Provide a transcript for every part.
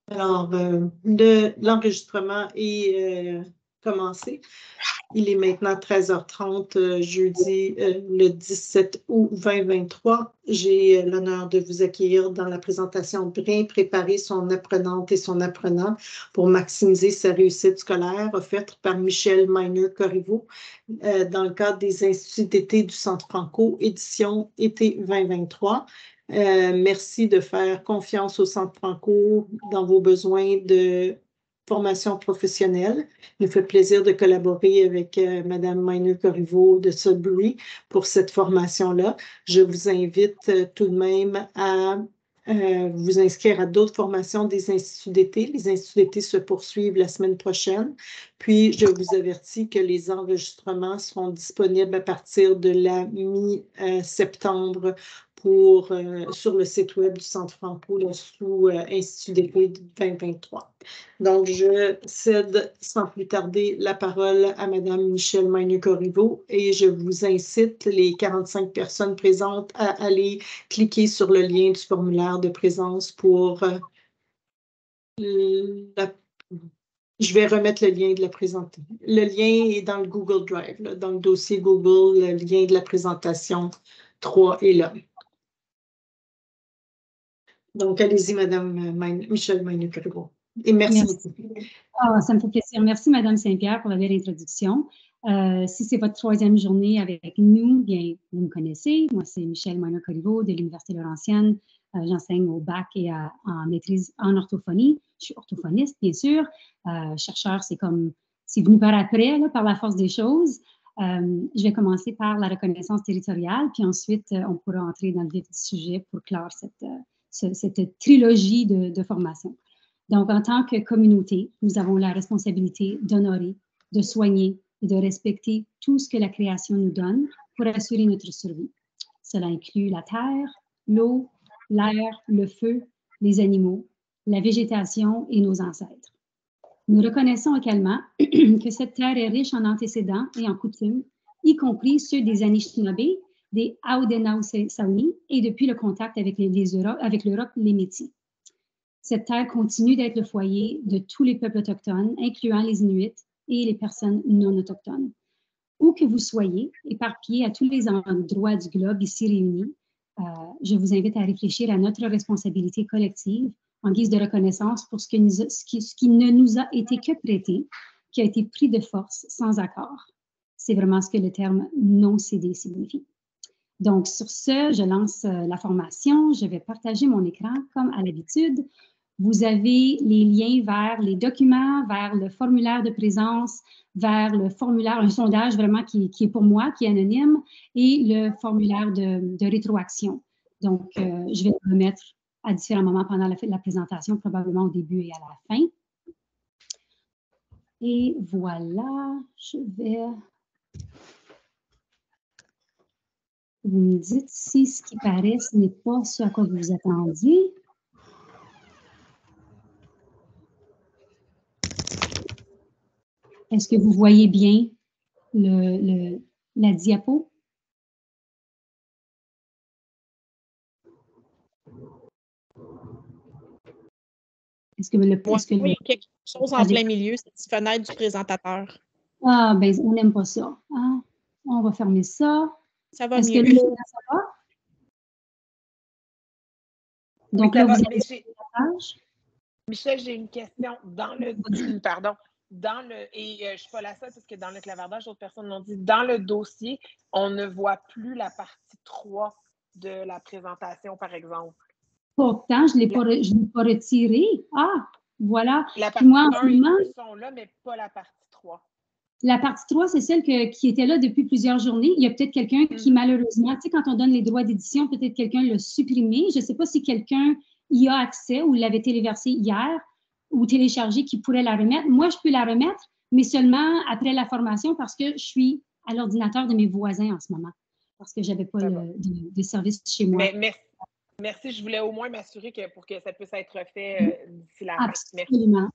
Alors, l'enregistrement est commencé. Il est maintenant 13h30, jeudi le 17 août 2023. J'ai l'honneur de vous accueillir dans la présentation Bien préparer son apprenante et son apprenant pour maximiser sa réussite scolaire, offerte par Michel Meiner-Corriveau dans le cadre des Instituts d'été du Centre Franco, édition été 2023. Merci de faire confiance au Centre Franco dans vos besoins de formation professionnelle. Il nous fait plaisir de collaborer avec Mme Meiner-Corriveau de Sudbury pour cette formation-là. Je vous invite tout de même à vous inscrire à d'autres formations des instituts d'été. Les instituts d'été se poursuivent la semaine prochaine. Puis, je vous avertis que les enregistrements seront disponibles à partir de la mi-septembre sur le site web du Centre Franco sous Institut d'été 2023. Donc, je cède sans plus tarder la parole à Mme Michel Meiner-Corriveau et je vous incite, les 45 personnes présentes, à aller cliquer sur le lien du formulaire de présence pour Je vais remettre le lien de la présentation. Le lien est dans le Google Drive, là, dans le dossier Google, le lien de la présentation 3 est là. Donc, allez-y, Mme Michel Meiner-Corriveau. Et merci beaucoup. Ça me fait plaisir. Merci, Mme Saint-Pierre, pour la belle introduction. Si c'est votre troisième journée avec nous, bien, vous me connaissez. Moi, c'est Michel Meiner-Corriveau de l'Université Laurentienne. J'enseigne au bac et en maîtrise en orthophonie. Je suis orthophoniste, bien sûr. Chercheur, c'est venu par après, là, par la force des choses. Je vais commencer par la reconnaissance territoriale, puis ensuite, on pourra entrer dans le vif du sujet pour clore cette trilogie de formation. Donc, en tant que communauté, nous avons la responsabilité d'honorer, de soigner et de respecter tout ce que la création nous donne pour assurer notre survie. Cela inclut la terre, l'eau, l'air, le feu, les animaux, la végétation et nos ancêtres. Nous reconnaissons également que cette terre est riche en antécédents et en coutumes, y compris ceux des Anishinaabe, des Haudenosaunee et depuis le contact avec l'Europe, les Métis. Cette terre continue d'être le foyer de tous les peuples autochtones, incluant les Inuits et les personnes non autochtones. Où que vous soyez, éparpillés à tous les endroits du globe ici réunis, je vous invite à réfléchir à notre responsabilité collective en guise de reconnaissance pour ce qui ne nous a été que prêté, qui a été pris de force sans accord. C'est vraiment ce que le terme non-cédé signifie. Donc, sur ce, je lance la formation. Je vais partager mon écran comme à l'habitude. Vous avez les liens vers les documents, vers le formulaire de présence, vers le formulaire, un sondage vraiment qui est pour moi, qui est anonyme, et le formulaire de rétroaction. Donc, je vais le mettre à différents moments pendant la présentation, probablement au début et à la fin. Et voilà, je vais... Vous me dites si ce qui paraît, ce n'est pas ce à quoi vous vous attendiez. Est-ce que vous voyez bien la diapo? Est-ce que oui, quelque chose en plein milieu, cette petite fenêtre du présentateur. Ah, ben, on n'aime pas ça. Hein? On va fermer ça. Ça va Est-ce mieux. que là, ça va? Donc oui, là, vous avez la page. Michel, j'ai une question. Dans le... Pardon. Et je ne suis pas la seule parce que dans le clavardage, d'autres personnes l'ont dit, dans le dossier, on ne voit plus la partie 3 de la présentation, par exemple. Pourtant, je ne l'ai pas retiré. Ah, voilà. La partie 1 et 2 sont là, mais pas la partie 3. La partie 3, c'est celle qui était là depuis plusieurs journées. Il y a peut-être quelqu'un qui, malheureusement, tu sais, quand on donne les droits d'édition, peut-être quelqu'un l'a supprimé. Je ne sais pas si quelqu'un y a accès ou l'avait téléversé hier ou téléchargé qui pourrait la remettre. Moi, je peux la remettre, mais seulement après la formation parce que je suis à l'ordinateur de mes voisins en ce moment, parce que je n'avais pas de service chez moi. Mais merci, je voulais au moins m'assurer que pour que ça puisse être fait d'ici la fin. Absolument.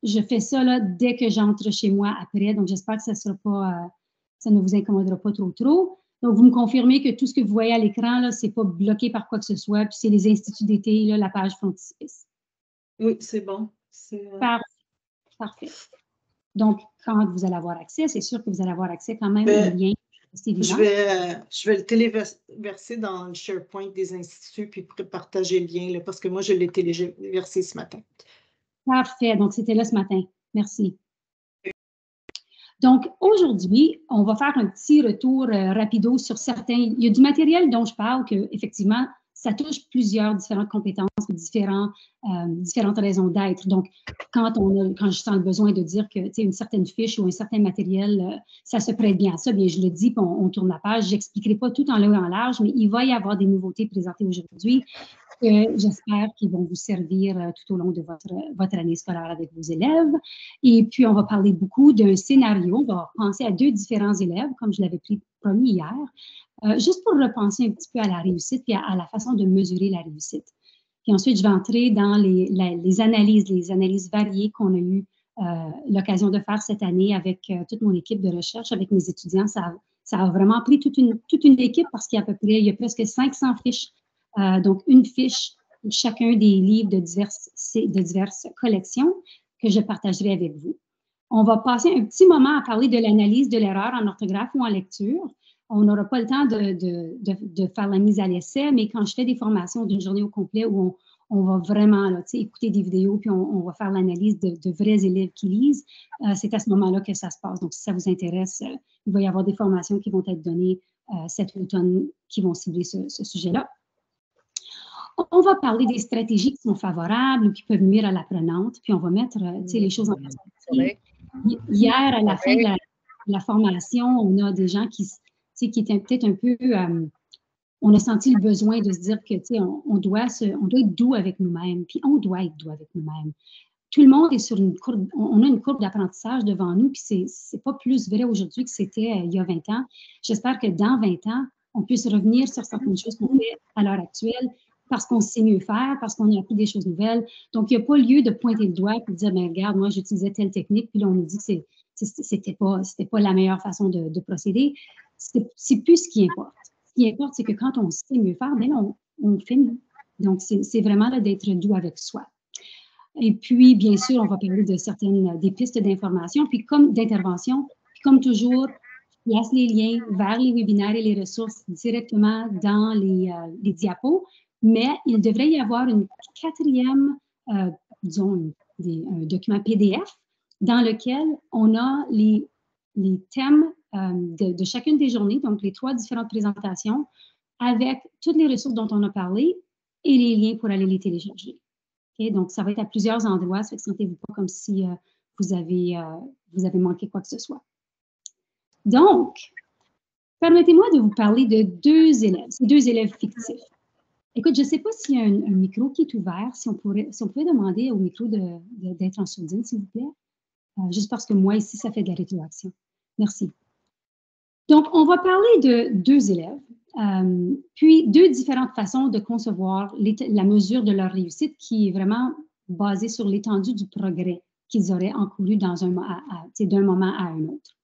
Je fais ça là, dès que j'entre chez moi après, donc j'espère que ça ne vous incommodera pas trop. Donc, vous me confirmez que tout ce que vous voyez à l'écran, ce n'est pas bloqué par quoi que ce soit, puis c'est les instituts d'été, la page frontispice. Oui, c'est bon. Parfait. Donc, quand vous allez avoir accès, c'est sûr que vous allez avoir accès quand même au lien. Je vais le téléverser dans le SharePoint des instituts puis partager le lien, là, parce que moi, je l'ai téléversé ce matin. Parfait. Donc, c'était là ce matin. Merci. Donc, aujourd'hui, on va faire un petit retour rapido sur certains. Il y a du matériel dont je parle que, effectivement, ça touche plusieurs différentes compétences, différentes raisons d'être. Donc, quand je sens le besoin de dire que une certaine fiche ou un certain matériel, ça se prête bien à ça, bien je le dis, puis on tourne la page. Je n'expliquerai pas tout en long et en large, mais il va y avoir des nouveautés présentées aujourd'hui que j'espère qu'ils vont vous servir tout au long de votre année scolaire avec vos élèves. Et puis, on va parler beaucoup d'un scénario. On va penser à 2 différents élèves, comme je l'avais promis hier, juste pour repenser un petit peu à la réussite et à la façon de mesurer la réussite. Puis ensuite, je vais entrer dans les analyses variées qu'on a eu l'occasion de faire cette année avec toute mon équipe de recherche, avec mes étudiants. Ça a vraiment pris toute une équipe parce qu'il y a presque 500 fiches. Donc, une fiche pour chacun des livres de diverses collections que je partagerai avec vous. On va passer un petit moment à parler de l'analyse de l'erreur en orthographe ou en lecture. On n'aura pas le temps de faire la mise à l'essai, mais quand je fais des formations d'une journée au complet où on va vraiment là, écouter des vidéos puis on va faire l'analyse de vrais élèves qui lisent, c'est à ce moment-là que ça se passe. Donc, si ça vous intéresse, il va y avoir des formations qui vont être données cet automne qui vont cibler ce sujet-là. On va parler des stratégies qui sont favorables ou qui peuvent nuire à l'apprenante, puis on va mettre les choses en perspective. Hier, à la fin de la formation, on a des gens qui étaient peut-être un peu... on a senti le besoin de se dire que on doit être doux avec nous-mêmes, puis on doit être doux avec nous-mêmes. Tout le monde est sur une courbe, on a une courbe d'apprentissage devant nous, puis c'est pas plus vrai aujourd'hui que c'était il y a 20 ans. J'espère que dans 20 ans, on puisse revenir sur certaines choses qu'on fait à l'heure actuelle, parce qu'on sait mieux faire, parce qu'on a appris des choses nouvelles. Donc, il n'y a pas lieu de pointer le doigt et de dire, ben regarde, moi, j'utilisais telle technique, puis là, on nous dit que c'était pas la meilleure façon de procéder. C'est plus ce qui importe. Ce qui importe, c'est que quand on sait mieux faire, ben on fait mieux. Donc, c'est vraiment d'être doux avec soi. Et puis, bien sûr, on va parler de des pistes d'information, puis d'intervention. Puis comme toujours, je place les liens vers les webinaires et les ressources directement dans les diapos. Mais il devrait y avoir une 4e, disons, un document PDF dans lequel on a les thèmes de chacune des journées, donc les 3 différentes présentations, avec toutes les ressources dont on a parlé et les liens pour aller les télécharger. Okay? Donc, ça va être à plusieurs endroits, ça fait que sentez-vous pas comme si vous avez manqué quoi que ce soit. Donc, permettez-moi de vous parler de 2 élèves, ces 2 élèves fictifs. Écoute, je ne sais pas s'il y a un micro qui est ouvert, si on pouvait demander au micro d'être en sourdine, s'il vous plaît. Juste parce que moi, ici, ça fait de la rétroaction. Merci. Donc, on va parler de 2 élèves, puis 2 différentes façons de concevoir la mesure de leur réussite qui est vraiment basée sur l'étendue du progrès qu'ils auraient encouru d'un moment à un autre.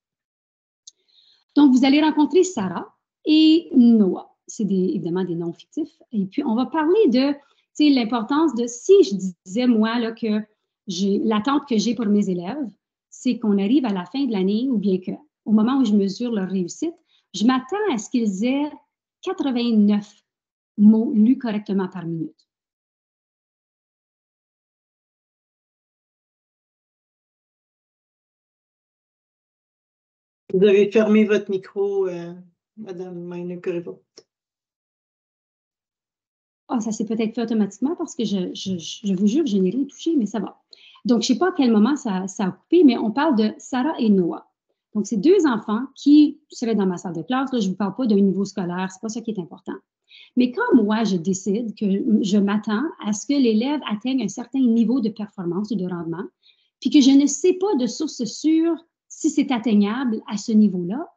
Donc, vous allez rencontrer Sarah et Noah. C'est évidemment des noms fictifs. Et puis, on va parler de l'importance de, si je disais, moi, là, que l'attente que j'ai pour mes élèves, c'est qu'on arrive à la fin de l'année ou bien qu'au moment où je mesure leur réussite, je m'attends à ce qu'ils aient 89 mots lus correctement par minute. Vous avez fermé votre micro, Madame Maina-Corriveau. Ah, ça s'est peut-être fait automatiquement parce que je vous jure, je n'ai rien touché, mais ça va. Donc, je ne sais pas à quel moment ça a coupé, mais on parle de Sarah et Noah. Donc, c'est 2 enfants qui seraient dans ma salle de classe. Là, je ne vous parle pas d'un niveau scolaire, ce n'est pas ça qui est important. Mais quand moi, je décide que je m'attends à ce que l'élève atteigne un certain niveau de performance ou de rendement, puis que je ne sais pas de source sûre si c'est atteignable à ce niveau-là,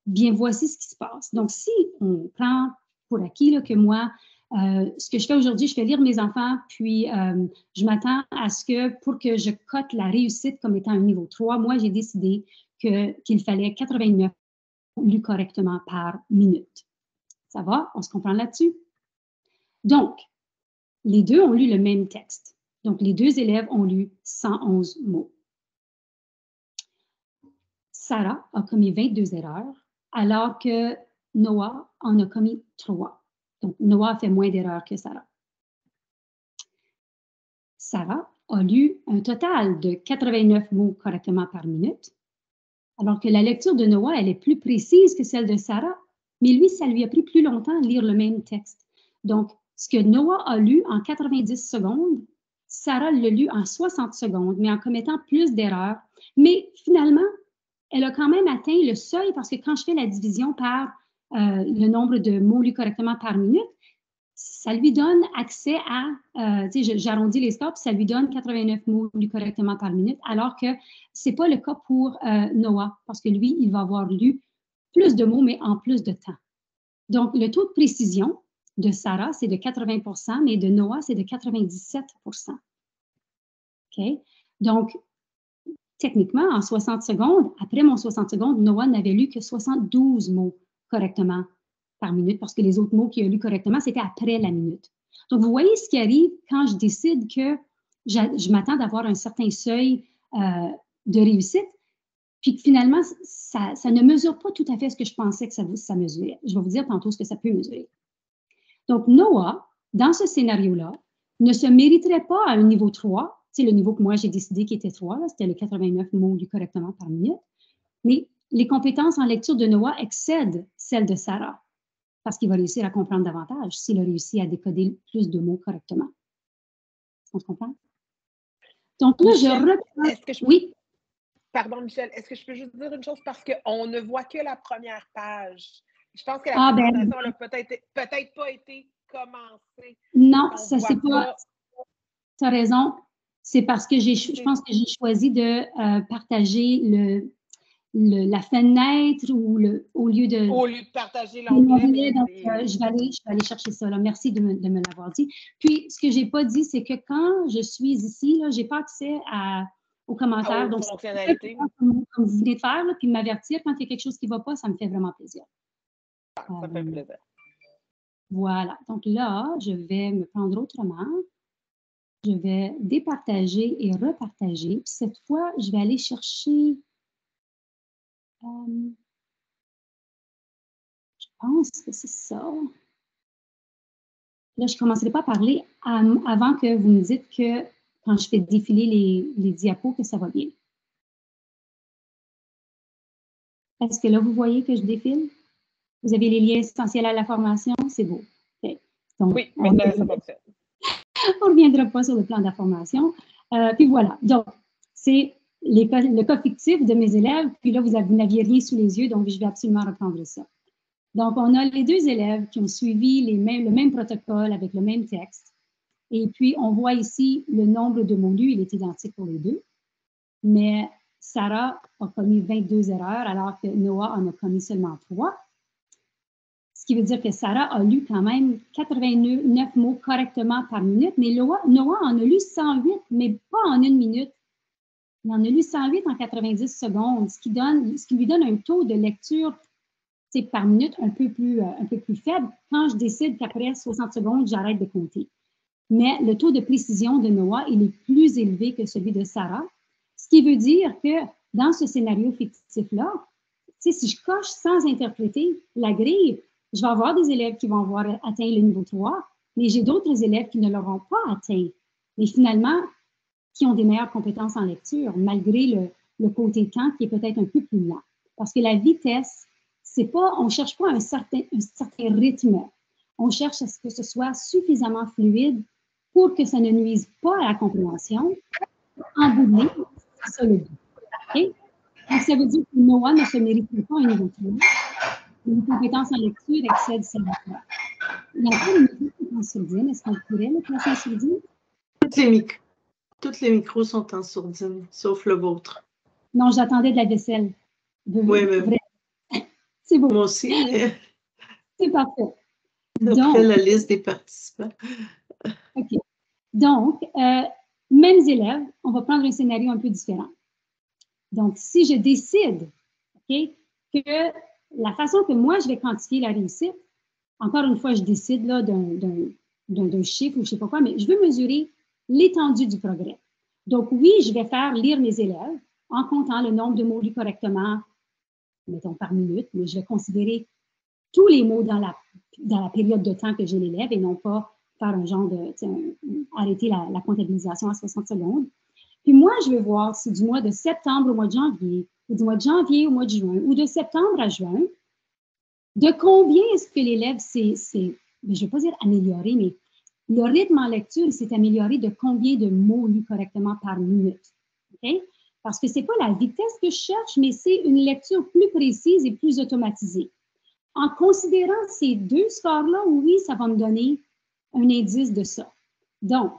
bien, voici ce qui se passe. Donc, si on prend pour acquis là, que moi, ce que je fais aujourd'hui, je fais lire mes enfants, puis je m'attends à ce que pour que je cote la réussite comme étant un niveau 3, moi, j'ai décidé qu'il fallait 89 lus correctement par minute. Ça va? On se comprend là-dessus? Donc, les 2 ont lu le même texte. Donc, les deux élèves ont lu 111 mots. Sarah a commis 22 erreurs, alors que Noah en a commis 3. Donc, Noah a fait moins d'erreurs que Sarah. Sarah a lu un total de 89 mots correctement par minute, alors que la lecture de Noah, elle est plus précise que celle de Sarah, mais lui, ça lui a pris plus longtemps de lire le même texte. Donc, ce que Noah a lu en 90 secondes, Sarah l'a lu en 60 secondes, mais en commettant plus d'erreurs. Mais finalement, elle a quand même atteint le seuil parce que quand je fais la division par le nombre de mots lus correctement par minute, ça lui donne accès à, j'arrondis les scores, puis ça lui donne 89 mots lus correctement par minute, alors que ce n'est pas le cas pour Noah, parce que lui, il va avoir lu plus de mots, mais en plus de temps. Donc, le taux de précision de Sarah, c'est de 80 %, mais de Noah, c'est de 97 %. OK? Donc, techniquement, en 60 secondes, après mon 60 secondes, Noah n'avait lu que 72 mots correctement par minute, parce que les autres mots qu'il a lus correctement, c'était après la minute. Donc, vous voyez ce qui arrive quand je décide que je m'attends d'avoir un certain seuil de réussite, puis que finalement, ça ne mesure pas tout à fait ce que je pensais que ça mesurait. Je vais vous dire tantôt ce que ça peut mesurer. Donc, Noah, dans ce scénario-là, ne se mériterait pas à un niveau 3, c'est le niveau que moi j'ai décidé qui était 3, c'était les 89 mots lus correctement par minute, mais les compétences en lecture de Noah excèdent celles de Sarah, parce qu'il va réussir à comprendre davantage s'il a réussi à décoder plus de mots correctement. On se comprend? Donc là, Michel, Oui? Pardon, Michel, est-ce que je peux juste dire une chose? Parce qu'on ne voit que la première page. Je pense que la présentation n'a peut-être pas été commencée. Non, ça c'est pas... Tu as raison. C'est parce que je pense que j'ai choisi de partager la fenêtre au lieu de... Au lieu de partager l'onglet. Donc, je vais aller chercher ça. Là. Merci de me l'avoir dit. Puis, ce que je n'ai pas dit, c'est que quand je suis ici, je n'ai pas accès aux commentaires. Donc, fonctionnalités. Comme vous venez de faire, là, puis m'avertir quand il y a quelque chose qui ne va pas, ça me fait vraiment plaisir. Ça fait plaisir. Voilà. Donc là, je vais me prendre autrement. Je vais départager et repartager. Puis cette fois, je vais aller chercher... je pense que c'est ça. Là, je ne commencerai pas à parler avant que vous me dites que quand je fais défiler les diapos, que ça va bien. Est-ce que là, vous voyez que je défile? Vous avez les liens essentiels à la formation? C'est beau. Okay. Donc, oui, maintenant, ça fonctionne. On ne reviendra pas sur le plan de la formation. Puis voilà. Donc, c'est le cas fictif de mes élèves. Puis là, vous n'aviez rien sous les yeux, donc je vais absolument reprendre ça. Donc, on a les deux élèves qui ont suivi le même protocole avec le même texte. Et puis, on voit ici le nombre de mots lus, il est identique pour les deux. Mais Sarah a commis 22 erreurs, alors que Noah en a commis seulement 3. Ce qui veut dire que Sarah a lu quand même 89 mots correctement par minute, mais Noah en a lu 108, mais pas en 1 minute. Il en a lu 108 en 90 secondes, ce qui lui donne un taux de lecture par minute un peu plus faible quand je décide qu'après 60 secondes, j'arrête de compter. Mais le taux de précision de Noah, il est plus élevé que celui de Sarah, ce qui veut dire que dans ce scénario fictif-là, si je coche sans interpréter la grille, je vais avoir des élèves qui vont avoir atteint le niveau 3, mais j'ai d'autres élèves qui ne l'auront pas atteint, mais finalement, qui ont des meilleures compétences en lecture, malgré le côté temps qui est peut-être un peu plus lent. Parce que la vitesse, on ne cherche pas un certain rythme. On cherche à ce que ce soit suffisamment fluide pour que ça ne nuise pas à la compréhension. En bout de ligne, c'est ça le but. Okay? Donc, ça veut dire que Noah ne se mérite pas un niveau 3. Les compétences en lecture excèdent celles de Noah. Il y a pas de micro en sourdine. Est-ce qu'on pourrait le placer en sourdine? Toutes les micros sont en sourdine, sauf le vôtre. Non, j'attendais de la vaisselle. Oui, mais c'est beau. Moi aussi, mais... C'est parfait. Après la liste des participants. OK. Donc, mêmes élèves, on va prendre un scénario un peu différent. Donc, si je décide, OK, que la façon que moi, je vais quantifier la réussite, encore une fois, je décide là d'un chiffre ou je ne sais pas quoi, mais je veux mesurer l'étendue du progrès. Donc, oui, je vais faire lire mes élèves en comptant le nombre de mots lus correctement, mettons par minute, mais je vais considérer tous les mots dans la période de temps que j'ai l'élève et non pas faire un genre de, arrêter la comptabilisation à 60 secondes. Puis moi, je vais voir si du mois de septembre au mois de janvier, ou du mois de janvier au mois de juin, ou de septembre à juin, de combien est-ce que l'élève s'est, je ne vais pas dire amélioré, mais le rythme en lecture s'est amélioré de combien de mots lus correctement par minute. Okay? Parce que ce n'est pas la vitesse que je cherche, mais c'est une lecture plus précise et plus automatisée. En considérant ces deux scores-là, oui, ça va me donner un indice de ça. Donc,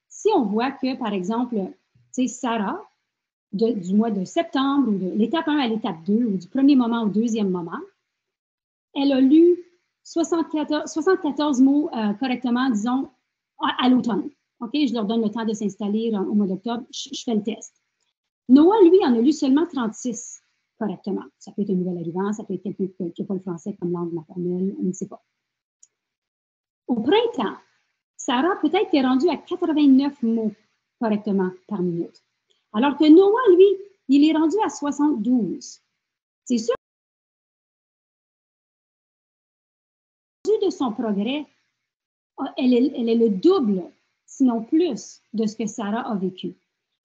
si on voit que, par exemple, Sarah, du mois de septembre, ou de l'étape 1 à l'étape 2, ou du premier moment au deuxième moment, elle a lu 74 mots correctement, disons, à l'automne. OK? Je leur donne le temps de s'installer au mois d'octobre, je fais le test. Noah, lui, en a lu seulement 36 correctement. Ça peut être un nouvel arrivant, ça peut être quelqu'un qui n'a pas le français comme langue maternelle, on ne sait pas. Au printemps, Sarah peut-être est rendue à 89 mots correctement par minute. Alors que Noah, lui, il est rendu à 72. C'est sûr de son progrès, elle est le double, sinon plus, de ce que Sarah a vécu.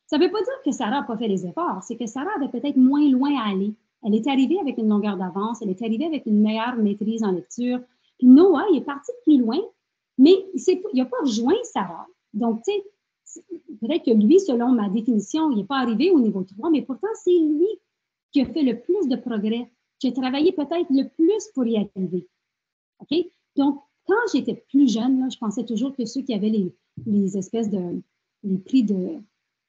Ça ne veut pas dire que Sarah n'a pas fait des efforts, c'est que Sarah avait peut-être moins loin à aller. Elle est arrivée avec une longueur d'avance, elle est arrivée avec une meilleure maîtrise en lecture. Puis Noah, il est parti plus loin, mais il n'a pas rejoint Sarah. Donc, tu sais, peut-être que lui, selon ma définition, il n'est pas arrivé au niveau 3, mais pourtant, c'est lui qui a fait le plus de progrès, qui a travaillé peut-être le plus pour y arriver. OK? Donc, quand j'étais plus jeune, là, je pensais toujours que ceux qui avaient les espèces de les prix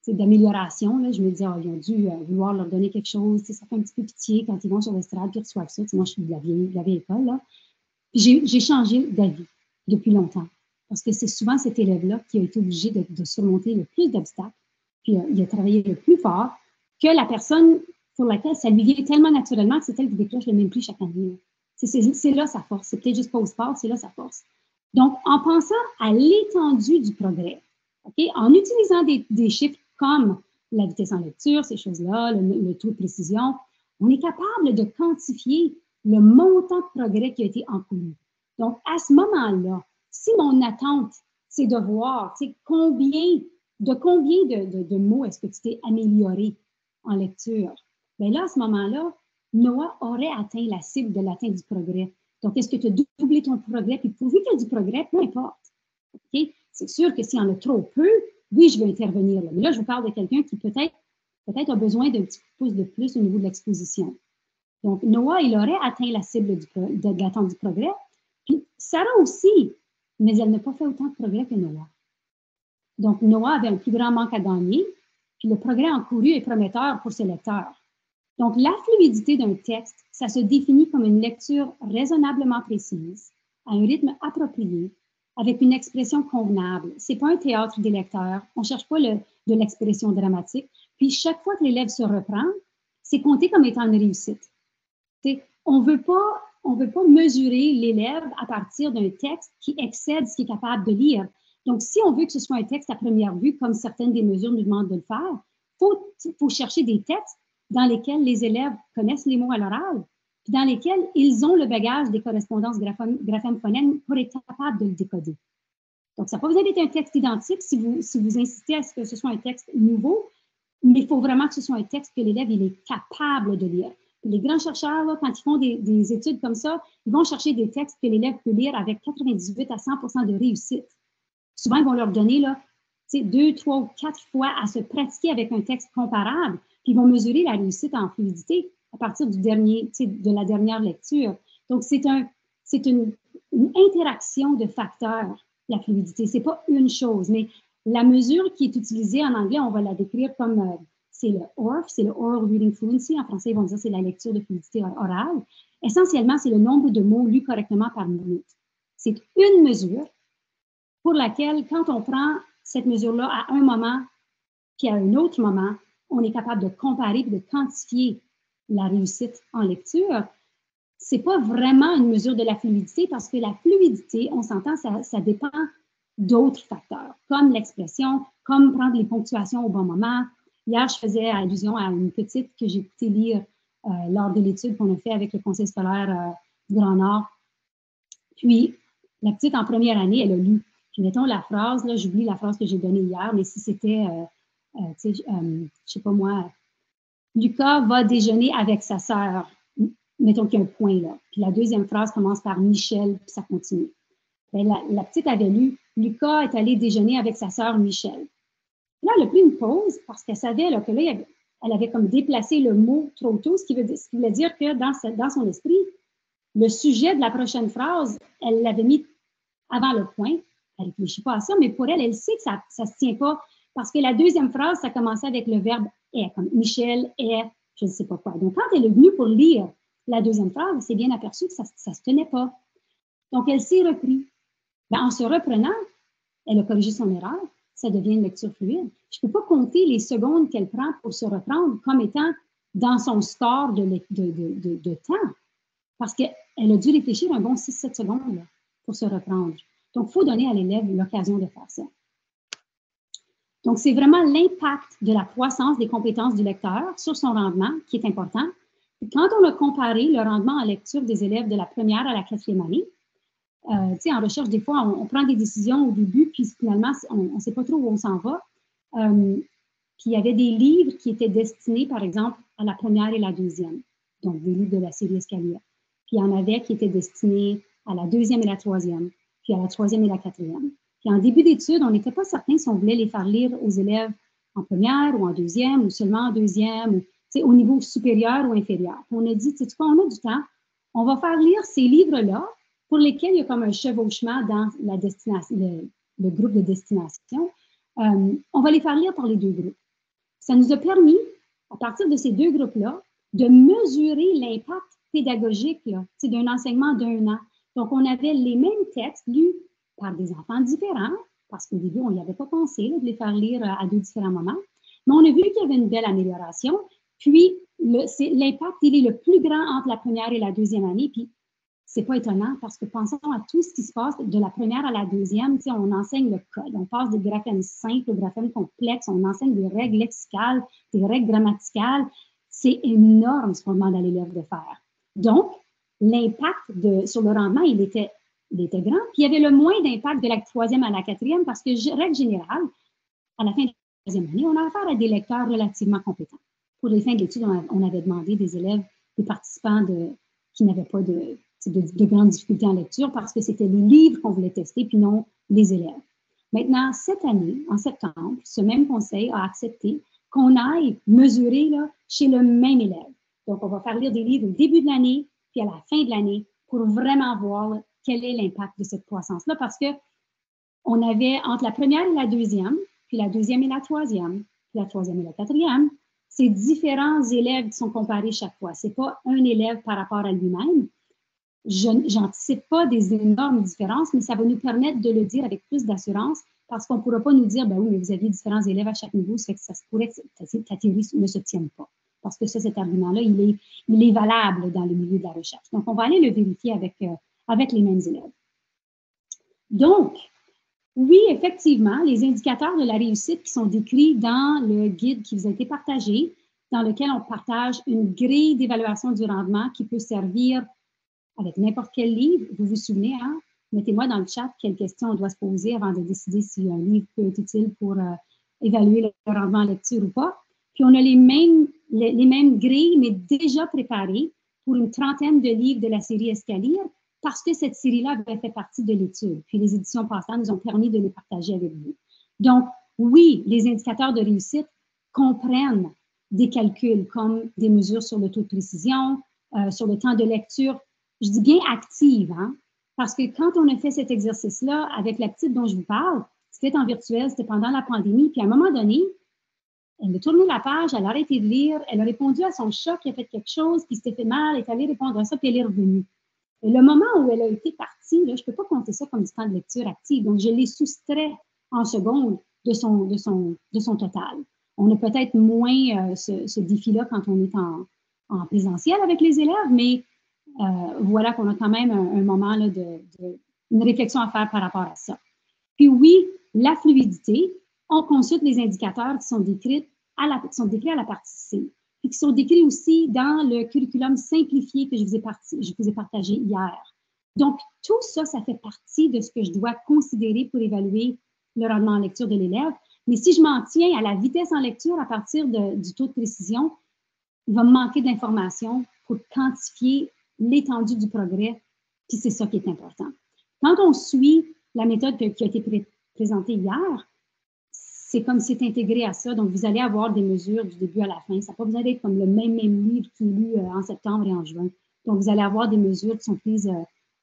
d'amélioration, là, je me disais, ils ont dû vouloir leur donner quelque chose. Ça fait un petit peu pitié quand ils vont sur l'estrade et reçoivent ça. Moi, je suis de la vieille école. Là. J'ai changé d'avis depuis longtemps. Parce que c'est souvent cet élève-là qui a été obligé de surmonter le plus d'obstacles. Puis il a travaillé le plus fort que la personne pour laquelle ça lui vient tellement naturellement que c'est elle qui décroche le même prix chaque année. Là. C'est là sa force. C'est peut-être juste pas au sport, c'est là sa force. Donc, en pensant à l'étendue du progrès, okay, en utilisant des chiffres comme la vitesse en lecture, ces choses-là, le taux de précision, on est capable de quantifier le montant de progrès qui a été encouru. Donc, à ce moment-là, si mon attente, c'est de voir combien de mots est-ce que tu t'es amélioré en lecture, bien là, à ce moment-là, Noah aurait atteint la cible de l'atteinte du progrès. Donc, est-ce que tu as doublé ton progrès? Puis pourvu qu'il y a du progrès, peu importe. Okay? C'est sûr que s'il y en a trop peu, oui, je vais intervenir. Là. Mais là, je vous parle de quelqu'un qui peut-être a besoin d'un petit pouce de plus au niveau de l'exposition. Donc, Noah, il aurait atteint la cible de l'attente du progrès. Puis Sarah aussi, mais elle n'a pas fait autant de progrès que Noah. Donc, Noah avait un plus grand manque à gagner, puis le progrès encouru est prometteur pour ce lecteur. Donc, la fluidité d'un texte, ça se définit comme une lecture raisonnablement précise, à un rythme approprié, avec une expression convenable. Ce n'est pas un théâtre des lecteurs. On ne cherche pas de l'expression dramatique. Puis, chaque fois que l'élève se reprend, c'est compté comme étant une réussite. On ne veut pas mesurer l'élève à partir d'un texte qui excède ce qu'il est capable de lire. Donc, si on veut que ce soit un texte à première vue, comme certaines des mesures nous demandent de le faire, il faut chercher des textes dans lesquels les élèves connaissent les mots à l'oral, puis dans lesquels ils ont le bagage des correspondances graphèmes-phonèmes pour être capables de le décoder. Donc, ça n'a pas besoin d'être un texte identique si vous insistez à ce que ce soit un texte nouveau, mais il faut vraiment que ce soit un texte que l'élève il est capable de lire. Les grands chercheurs, là, quand ils font des études comme ça, ils vont chercher des textes que l'élève peut lire avec 98 à 100% de réussite. Souvent, ils vont leur donner là, 2, 3 ou 4 fois à se pratiquer avec un texte comparable, puis ils vont mesurer la réussite en fluidité à partir de la dernière lecture. Donc, c'est une interaction de facteurs, la fluidité. Ce n'est pas une chose, mais la mesure qui est utilisée en anglais, on va la décrire comme, c'est le ORF, c'est le Oral Reading Fluency. En français, ils vont dire c'est la lecture de fluidité orale. Essentiellement, c'est le nombre de mots lus correctement par minute. C'est une mesure pour laquelle, quand on prend cette mesure-là à un moment, puis à un autre moment, on est capable de comparer et de quantifier la réussite en lecture. Ce n'est pas vraiment une mesure de la fluidité parce que la fluidité, on s'entend, ça dépend d'autres facteurs, comme l'expression, comme prendre les ponctuations au bon moment. Hier, je faisais allusion à une petite que j'ai écouté lire lors de l'étude qu'on a fait avec le conseil scolaire du Grand Nord. Puis, la petite, en première année, elle a lu. Puis, mettons la phrase, là, j'oublie la phrase que j'ai donnée hier, mais si c'était, je sais pas moi, Lucas va déjeuner avec sa sœur. Mettons qu'il y a un point là. Puis la deuxième phrase commence par Michel, puis ça continue. Bien, la petite avait lu Lucas est allé déjeuner avec sa sœur Michel. Là, elle a pris une pause parce qu'elle savait là, que là, elle avait comme déplacé le mot trop tôt, ce qui voulait dire que dans son esprit, le sujet de la prochaine phrase, elle l'avait mis avant le point. Elle ne réfléchit pas à ça, mais pour elle, elle sait que ça ne se tient pas parce que la deuxième phrase, ça commençait avec le verbe est, comme Michel est, je ne sais pas quoi. Donc, quand elle est venue pour lire la deuxième phrase, elle s'est bien aperçue que ça ne se tenait pas. Donc, elle s'est repris. Ben, en se reprenant, elle a corrigé son erreur. Ça devient une lecture fluide. Je ne peux pas compter les secondes qu'elle prend pour se reprendre comme étant dans son score de temps. Parce qu'elle a dû réfléchir un bon 6-7 secondes là, pour se reprendre. Donc, il faut donner à l'élève l'occasion de faire ça. Donc, c'est vraiment l'impact de la croissance des compétences du lecteur sur son rendement qui est important. Et quand on a comparé le rendement en lecture des élèves de la première à la 4e année, en recherche, des fois, on prend des décisions au début, puis finalement, on ne sait pas trop où on s'en va. Puis il y avait des livres qui étaient destinés, par exemple, à la première et la 2e, donc des livres de la série Escalier. Puis il y en avait qui étaient destinés à la 2e et la 3e, puis à la 3e et la 4e. Puis en début d'études, on n'était pas certain si on voulait les faire lire aux élèves en première ou en 2e, ou seulement en 2e, ou au niveau supérieur ou inférieur. Puis on a dit, tu sais quoi, on a du temps, on va faire lire ces livres-là pour lesquels il y a comme un chevauchement dans la destination, le groupe de destination. On va les faire lire par les deux groupes. Ça nous a permis, à partir de ces deux groupes-là, de mesurer l'impact pédagogique d'un enseignement d'1 an. Donc, on avait les mêmes textes lus par des enfants différents, parce qu'au début, on n'y avait pas pensé de les faire lire à deux différents moments. Mais on a vu qu'il y avait une belle amélioration. Puis, l'impact, il est le plus grand entre la première et la 2e année. Puis, c'est pas étonnant parce que pensons à tout ce qui se passe de la première à la 2e. On enseigne le code, on passe des graphèmes simples aux graphèmes complexes, on enseigne des règles lexicales, des règles grammaticales. C'est énorme ce qu'on demande à l'élève de faire. Donc, l'impact sur le rendement, il était grand. Puis, il y avait le moins d'impact de la 3e à la 4e parce que, règle générale, à la fin de la 3e année, on a affaire à des lecteurs relativement compétents. Pour les fins de l'étude, on avait demandé des élèves, des participants qui n'avaient pas de grandes difficultés en lecture parce que c'était les livres qu'on voulait tester, puis non les élèves. Maintenant, cette année, en septembre, ce même conseil a accepté qu'on aille mesurer là, chez le même élève. Donc, on va faire lire des livres au début de l'année, puis à la fin de l'année, pour vraiment voir quel est l'impact de cette croissance-là, parce qu'on avait entre la première et la 2e, puis la 2e et la 3e, puis la 3e et la 4e, c'est différents élèves qui sont comparés chaque fois. Ce n'est pas un élève par rapport à lui-même. Je n'anticipe pas des énormes différences, mais ça va nous permettre de le dire avec plus d'assurance parce qu'on ne pourra pas nous dire, ben oui, mais vous aviez différents élèves à chaque niveau, ça fait que ça se pourrait que ta théorie ne se tienne pas. Parce que ça, cet argument-là, il est valable dans le milieu de la recherche. Donc, on va aller le vérifier avec les mêmes élèves. Donc, oui, effectivement, les indicateurs de la réussite qui sont décrits dans le guide qui vous a été partagé, dans lequel on partage une grille d'évaluation du rendement qui peut servir avec n'importe quel livre. Vous vous souvenez, hein? Mettez-moi dans le chat quelles questions on doit se poser avant de décider si un livre peut être utile pour évaluer le rendement en lecture ou pas. Puis on a les mêmes grilles, mais déjà préparées pour une trentaine de livres de la série Escalier, parce que cette série-là avait fait partie de l'étude. Puis les éditions passantes nous ont permis de les partager avec vous. Donc, oui, les indicateurs de réussite comprennent des calculs comme des mesures sur le taux de précision, sur le temps de lecture. Je dis bien active, hein? Parce que quand on a fait cet exercice-là avec la petite dont je vous parle, c'était en virtuel, c'était pendant la pandémie, puis à un moment donné, elle a tourné la page, elle a arrêté de lire, elle a répondu à son chat qui a fait quelque chose, puis s'était fait mal, elle est allée répondre à ça, puis elle est revenue. Et le moment où elle a été partie, là, je ne peux pas compter ça comme du temps de lecture active, donc je l'ai soustrait en secondes de son total. On a peut-être moins ce défi-là quand on est en présentiel avec les élèves, mais voilà qu'on a quand même un moment là, une réflexion à faire par rapport à ça. Puis oui, la fluidité, on consulte les indicateurs qui sont décrits à la partie C, et qui sont décrits aussi dans le curriculum simplifié que je vous ai partagé hier. Donc, tout ça, ça fait partie de ce que je dois considérer pour évaluer le rendement en lecture de l'élève. Mais si je m'en tiens à la vitesse en lecture à partir du taux de précision, il va me manquer d'informations pour quantifier l'étendue du progrès, puis c'est ça qui est important. Quand on suit la méthode qui a été présentée hier, c'est comme c'est intégré à ça. Donc, vous allez avoir des mesures du début à la fin. Ça n'a pas besoin d'être comme le même livre qui est lu en septembre et en juin. Donc, vous allez avoir des mesures qui sont prises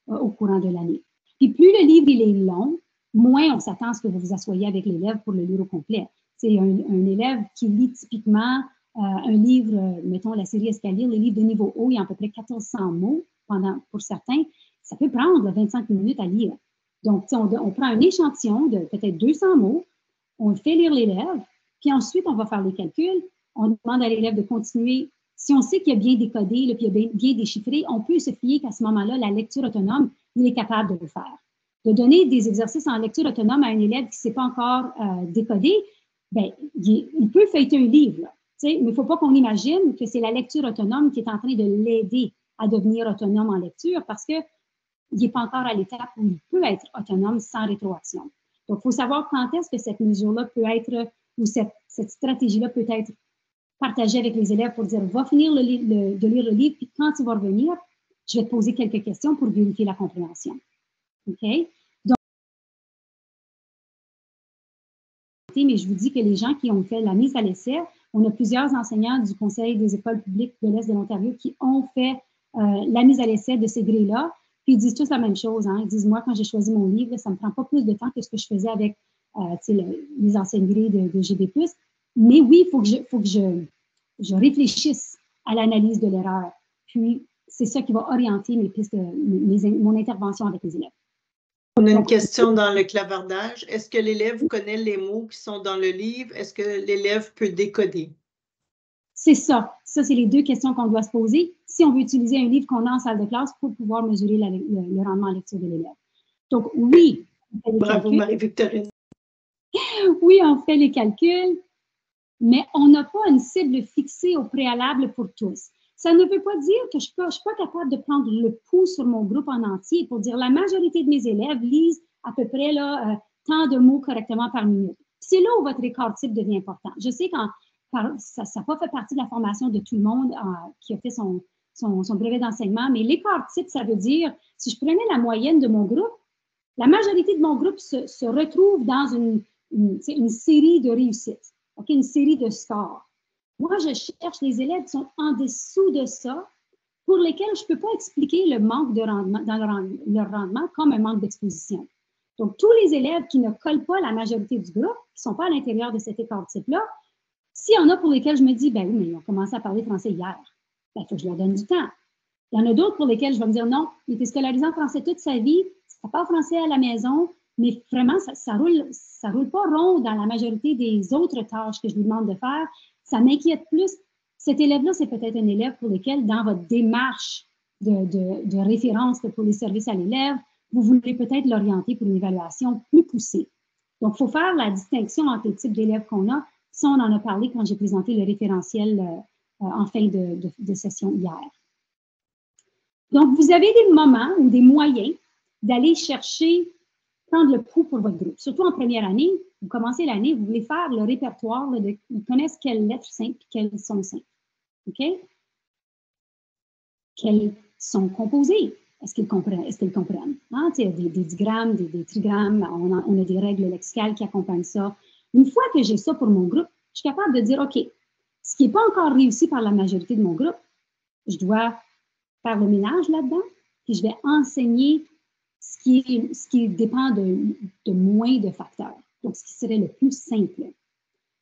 au courant de l'année. Puis, plus le livre il est long, moins on s'attend à ce que vous vous assoyez avec l'élève pour le lire au complet. C'est un élève qui lit typiquement un livre, mettons la série Escalier, le livre de niveau haut, il y a à peu près 1400 mots pour certains. Ça peut prendre 25 minutes à lire. Donc, on prend un échantillon de peut-être 200 mots, on fait lire l'élève, puis ensuite, on va faire les calculs. On demande à l'élève de continuer. Si on sait qu'il a bien décodé, puis il a bien déchiffré, on peut se fier qu'à ce moment-là, la lecture autonome, il est capable de le faire. De donner des exercices en lecture autonome à un élève qui ne sait pas encore décoder, bien, il peut feuilleter un livre, là, mais il ne faut pas qu'on imagine que c'est la lecture autonome qui est en train de l'aider à devenir autonome en lecture parce qu'il n'est pas encore à l'étape où il peut être autonome sans rétroaction. Donc, il faut savoir quand est-ce que cette mesure-là peut être, ou cette stratégie-là peut être partagée avec les élèves pour dire, va finir de lire le livre, puis quand tu vas revenir, je vais te poser quelques questions pour vérifier la compréhension. OK? Donc, mais je vous dis que les gens qui ont fait la mise à l'essai, on a plusieurs enseignants du Conseil des écoles publiques de l'Est de l'Ontario qui ont fait la mise à l'essai de ces grilles-là. Puis ils disent tous la même chose. Hein. Ils disent, moi, quand j'ai choisi mon livre, ça ne me prend pas plus de temps que ce que je faisais avec les anciennes grilles de GB+. Mais oui, il faut que je réfléchisse à l'analyse de l'erreur. Puis, c'est ça qui va orienter mes pistes, mon intervention avec les élèves. On a une question dans le clavardage. Est-ce que l'élève connaît les mots qui sont dans le livre? Est-ce que l'élève peut décoder? C'est ça. Ça, c'est les deux questions qu'on doit se poser si on veut utiliser un livre qu'on a en salle de classe pour pouvoir mesurer le rendement en lecture de l'élève. Donc, oui. Bravo, Marie-Victorine. Oui, on fait les calculs, mais on n'a pas une cible fixée au préalable pour tous. Ça ne veut pas dire que je ne suis pas capable de prendre le pouls sur mon groupe en entier pour dire la majorité de mes élèves lisent à peu près là, tant de mots correctement par minute. C'est là où votre écart type devient important. Je sais que ça n'a pas fait partie de la formation de tout le monde qui a fait son brevet d'enseignement, mais l'écart type, ça veut dire, si je prenais la moyenne de mon groupe, la majorité de mon groupe se retrouve dans une série de réussites, okay? Une série de scores. Moi, je cherche les élèves qui sont en dessous de ça, pour lesquels je ne peux pas expliquer le manque de rendement dans leur rendement comme un manque d'exposition. Donc, tous les élèves qui ne collent pas la majorité du groupe, qui ne sont pas à l'intérieur de cet écart type-là, s'il y en a pour lesquels je me dis, ben oui, mais ils ont commencé à parler français hier, ben, il faut que je leur donne du temps. Il y en a d'autres pour lesquels je vais me dire, non, il était scolarisé en français toute sa vie, il ne parle pas français à la maison, mais vraiment, ça roule pas rond dans la majorité des autres tâches que je lui demande de faire. Ça m'inquiète plus. Cet élève-là, c'est peut-être un élève pour lequel, dans votre démarche de référence pour les services à l'élève, vous voulez peut-être l'orienter pour une évaluation plus poussée. Donc, il faut faire la distinction entre les types d'élèves qu'on a. Ça, on en a parlé quand j'ai présenté le référentiel en fin de session hier. Donc, vous avez des moments ou des moyens d'aller chercher, prendre le pouls pour votre groupe. Surtout en première année, vous commencez l'année, vous voulez faire le répertoire ils connaissent quelles lettres simples et quelles sont simples. OK? Quelles sont composées? Est-ce qu'ils comprennent? Hein? Il y a des digrammes, des trigrammes, on a des règles lexicales qui accompagnent ça. Une fois que j'ai ça pour mon groupe, je suis capable de dire, OK, ce qui n'est pas encore réussi par la majorité de mon groupe, je dois faire le ménage là-dedans, puis je vais enseigner ce qui dépend de moins de facteurs. Donc, ce qui serait le plus simple.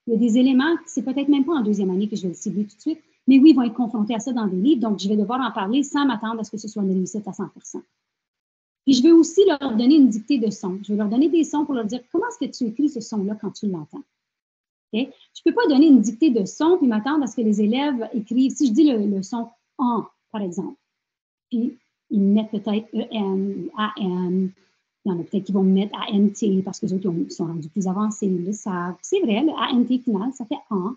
Il y a des éléments, c'est peut-être même pas en deuxième année que je vais le cibler tout de suite, mais oui, ils vont être confrontés à ça dans des livres, donc je vais devoir en parler sans m'attendre à ce que ce soit une réussite à 100%. Puis je vais aussi leur donner une dictée de son. Je vais leur donner des sons pour leur dire comment est-ce que tu écris ce son-là quand tu l'entends. Okay? Je ne peux pas donner une dictée de son puis m'attendre à ce que les élèves écrivent. Si je dis le son « en », par exemple, puis ils mettent peut-être E-N, A-N, Il y en a peut-être qui vont me mettre ANT parce que les autres sont rendus plus avancés, ils le savent. C'est vrai, le ANT final, ça fait AN.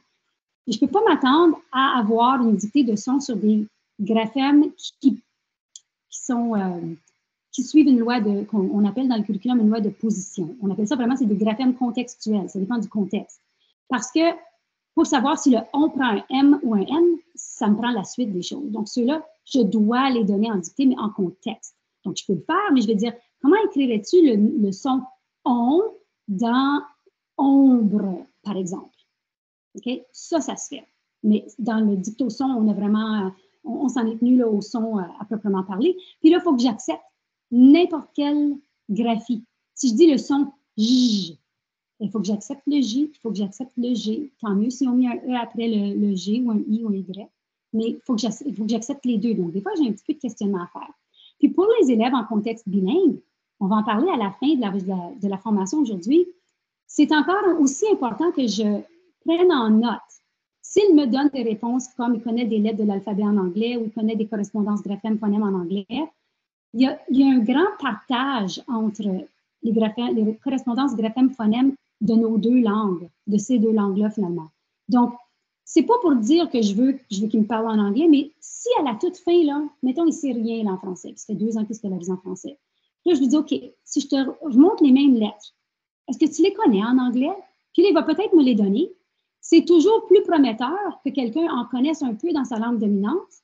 Et je ne peux pas m'attendre à avoir une dictée de son sur des graphèmes qui suivent une loi qu'on appelle dans le curriculum une loi de position. On appelle ça vraiment, c'est des graphèmes contextuels. Ça dépend du contexte. Parce que pour savoir si le on prend un M ou un N, ça me prend la suite des choses. Donc, ceux-là, je dois les donner en dictée, mais en contexte. Donc, je peux le faire, mais je vais dire, comment écrirais-tu le son on dans ombre, par exemple? OK? Ça se fait. Mais dans le dicto-son, on a vraiment, on s'en est tenu là, au son à proprement parler. Puis là, il faut que j'accepte n'importe quelle graphie. Si je dis le son J, il faut que j'accepte le J, il faut que j'accepte le G. Tant mieux si on met un E après le G ou un I ou un Y. Mais il faut que j'accepte les deux. Donc, des fois, j'ai un petit peu de questionnement à faire. Puis pour les élèves en contexte bilingue, on va en parler à la fin de la formation aujourd'hui, c'est encore aussi important que je prenne en note. S'il me donne des réponses comme il connaît des lettres de l'alphabet en anglais ou il connaît des correspondances graphèmes phonèmes en anglais, il y a un grand partage entre les correspondances graphèmes phonèmes de nos deux langues, de ces deux langues-là finalement. Donc, c'est pas pour dire que je veux qu'il me parle en anglais, mais si à la toute fin, là, mettons, il ne sait rien là, en français, puis ça fait 2 ans qu'il scolarise en français. Là, je lui dis, OK, si je montre les mêmes lettres, est-ce que tu les connais en anglais? Puis là, il va peut-être me les donner. C'est toujours plus prometteur que quelqu'un en connaisse un peu dans sa langue dominante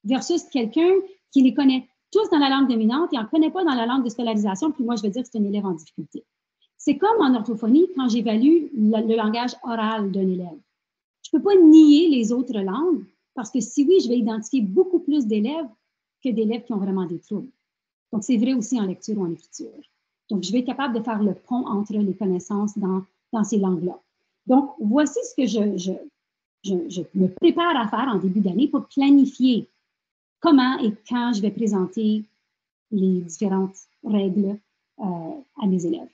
versus quelqu'un qui les connaît tous dans la langue dominante et n'en connaît pas dans la langue de scolarisation, puis moi, je vais dire que c'est un élève en difficulté. C'est comme en orthophonie, quand j'évalue le langage oral d'un élève. Je ne peux pas nier les autres langues parce que si oui, je vais identifier beaucoup plus d'élèves que d'élèves qui ont vraiment des troubles. Donc, c'est vrai aussi en lecture ou en écriture. Donc, je vais être capable de faire le pont entre les connaissances dans ces langues-là. Donc, voici ce que je me prépare à faire en début d'année pour planifier comment et quand je vais présenter les différentes règles à mes élèves.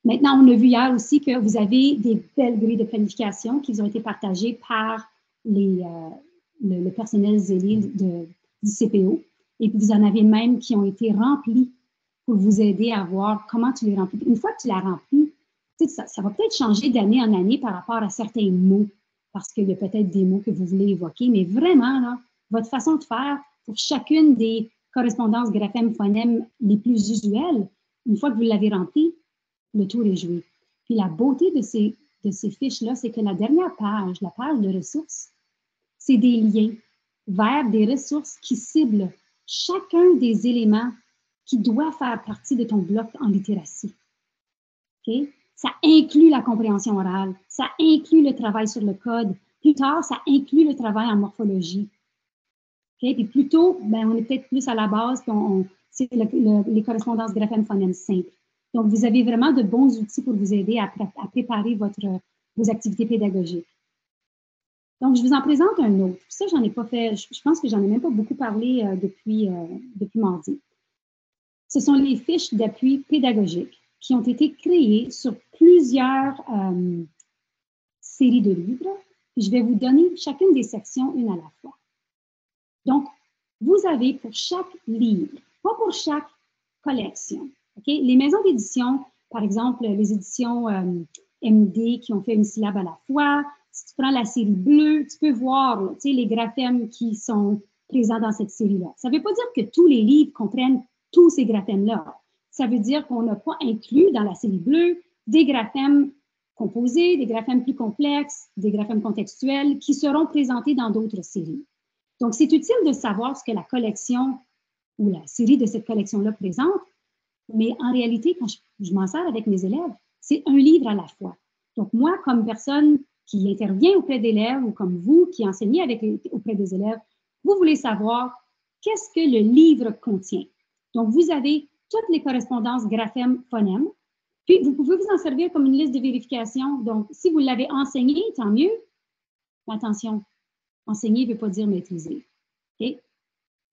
Maintenant, on a vu hier aussi que vous avez des belles grilles de planification qui vous ont été partagées par le personnel zélé du CPO. Et puis, vous en avez même qui ont été remplis pour vous aider à voir comment tu les remplis. Une fois que tu l'as rempli, ça va peut-être changer d'année en année par rapport à certains mots, parce qu'il y a peut-être des mots que vous voulez évoquer, mais vraiment, là, votre façon de faire pour chacune des correspondances graphèmes-phonèmes les plus usuelles, une fois que vous l'avez rempli, le tour est joué. Puis la beauté de ces fiches-là, c'est que la dernière page, la page de ressources, c'est des liens vers des ressources qui ciblent chacun des éléments qui doit faire partie de ton bloc en littératie. Okay? Ça inclut la compréhension orale, ça inclut le travail sur le code. Plus tard, ça inclut le travail en morphologie. Okay? Puis plus tôt, on est peut-être plus à la base, puis c'est les correspondances graphèmes-phonèmes simples. Donc, vous avez vraiment de bons outils pour vous aider à préparer vos activités pédagogiques. Donc, je vous en présente un autre. Ça, j'en ai pas fait, je pense que j'en ai même pas beaucoup parlé depuis mardi. Ce sont les fiches d'appui pédagogique qui ont été créées sur plusieurs séries de livres. Je vais vous donner chacune des sections une à la fois. Donc, vous avez pour chaque livre, pas pour chaque collection. Okay? Les maisons d'édition, par exemple, les éditions MD qui ont fait une syllabe à la fois. Si tu prends la série bleue, tu peux voir là, les graphèmes qui sont présents dans cette série-là. Ça ne veut pas dire que tous les livres comprennent tous ces graphèmes-là. Ça veut dire qu'on n'a pas inclus dans la série bleue des graphèmes composés, des graphèmes plus complexes, des graphèmes contextuels qui seront présentés dans d'autres séries. Donc, c'est utile de savoir ce que la collection ou la série de cette collection-là présente, mais en réalité, quand je m'en sers avec mes élèves, c'est un livre à la fois. Donc, moi, comme personne qui intervient auprès d'élèves ou comme vous qui enseignez auprès des élèves, vous voulez savoir qu'est-ce que le livre contient. Donc, vous avez toutes les correspondances graphèmes-phonèmes, puis vous pouvez vous en servir comme une liste de vérification. Donc, si vous l'avez enseigné, tant mieux. Mais attention, enseigner ne veut pas dire maîtriser. Okay?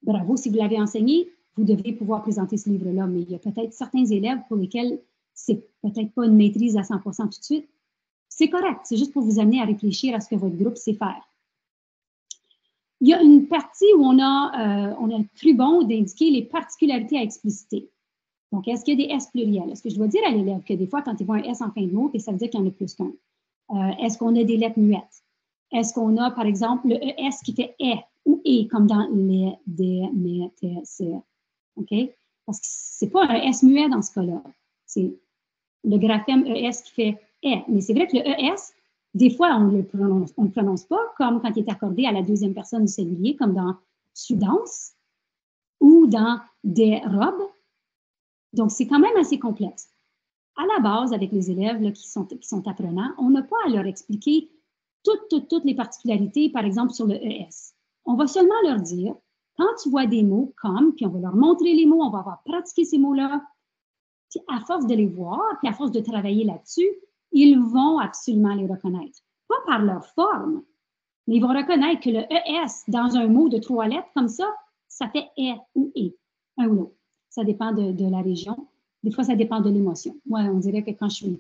Bravo, si vous l'avez enseigné, vous devez pouvoir présenter ce livre-là, mais il y a peut-être certains élèves pour lesquels c'est peut-être pas une maîtrise à 100% tout de suite. C'est correct, c'est juste pour vous amener à réfléchir à ce que votre groupe sait faire. Il y a une partie où on a cru bon d'indiquer les particularités à expliciter. Donc, est-ce qu'il y a des S pluriels? Est-ce que je dois dire à l'élève que des fois, quand il voit un S en fin de mot, ça veut dire qu'il y en a plus qu'un? Est-ce qu'on a des lettres muettes? Est-ce qu'on a, par exemple, le ES qui fait E ou E, comme dans les, des, mais, c'est, OK? Parce que c'est pas un S muet dans ce cas-là. C'est le graphème ES qui fait E. Mais c'est vrai que le ES, des fois, on ne le prononce pas comme quand il est accordé à la deuxième personne du singulier, comme dans Sudance ou dans des robes. Donc, c'est quand même assez complexe. À la base, avec les élèves là, qui sont apprenants, on n'a pas à leur expliquer toutes les particularités, par exemple, sur le ES. On va seulement leur dire, quand tu vois des mots comme, puis on va leur montrer les mots, on va avoir pratiqué ces mots-là, puis à force de les voir, puis à force de travailler là-dessus, ils vont absolument les reconnaître. Pas par leur forme, mais ils vont reconnaître que le ES dans un mot de 3 lettres comme ça fait E ou E, un ou l'autre. Ça dépend de la région. Des fois, ça dépend de l'émotion. Moi, on dirait que quand je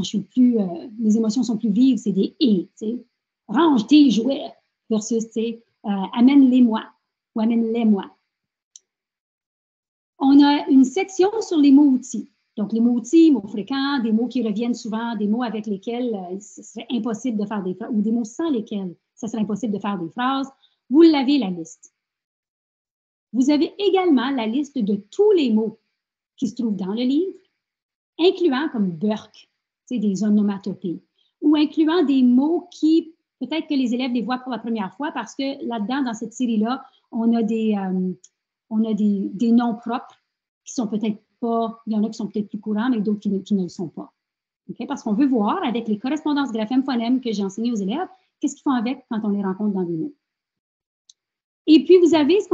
suis plus, les émotions sont plus vives, c'est des « et », tu sais. Range tes jouets versus, tu sais, amène-les-moi ou amène-les-moi. On a une section sur les mots-outils. Donc, les mots-outils, mots fréquents, des mots qui reviennent souvent, des mots avec lesquels ce serait impossible de faire des phrases, ou des mots sans lesquels ce serait impossible de faire des phrases. Vous l'avez, la liste. Vous avez également la liste de tous les mots qui se trouvent dans le livre, incluant comme Burke, des onomatopées, ou incluant des mots qui, peut-être que les élèves les voient pour la première fois parce que là-dedans, dans cette série-là, on a des noms propres qui sont peut-être pas, il y en a qui sont peut-être plus courants, mais d'autres qui ne le sont pas. Okay? Parce qu'on veut voir avec les correspondances graphèmes-phonèmes que j'ai enseignées aux élèves, qu'est-ce qu'ils font avec quand on les rencontre dans des mots. Et puis, vous avez ce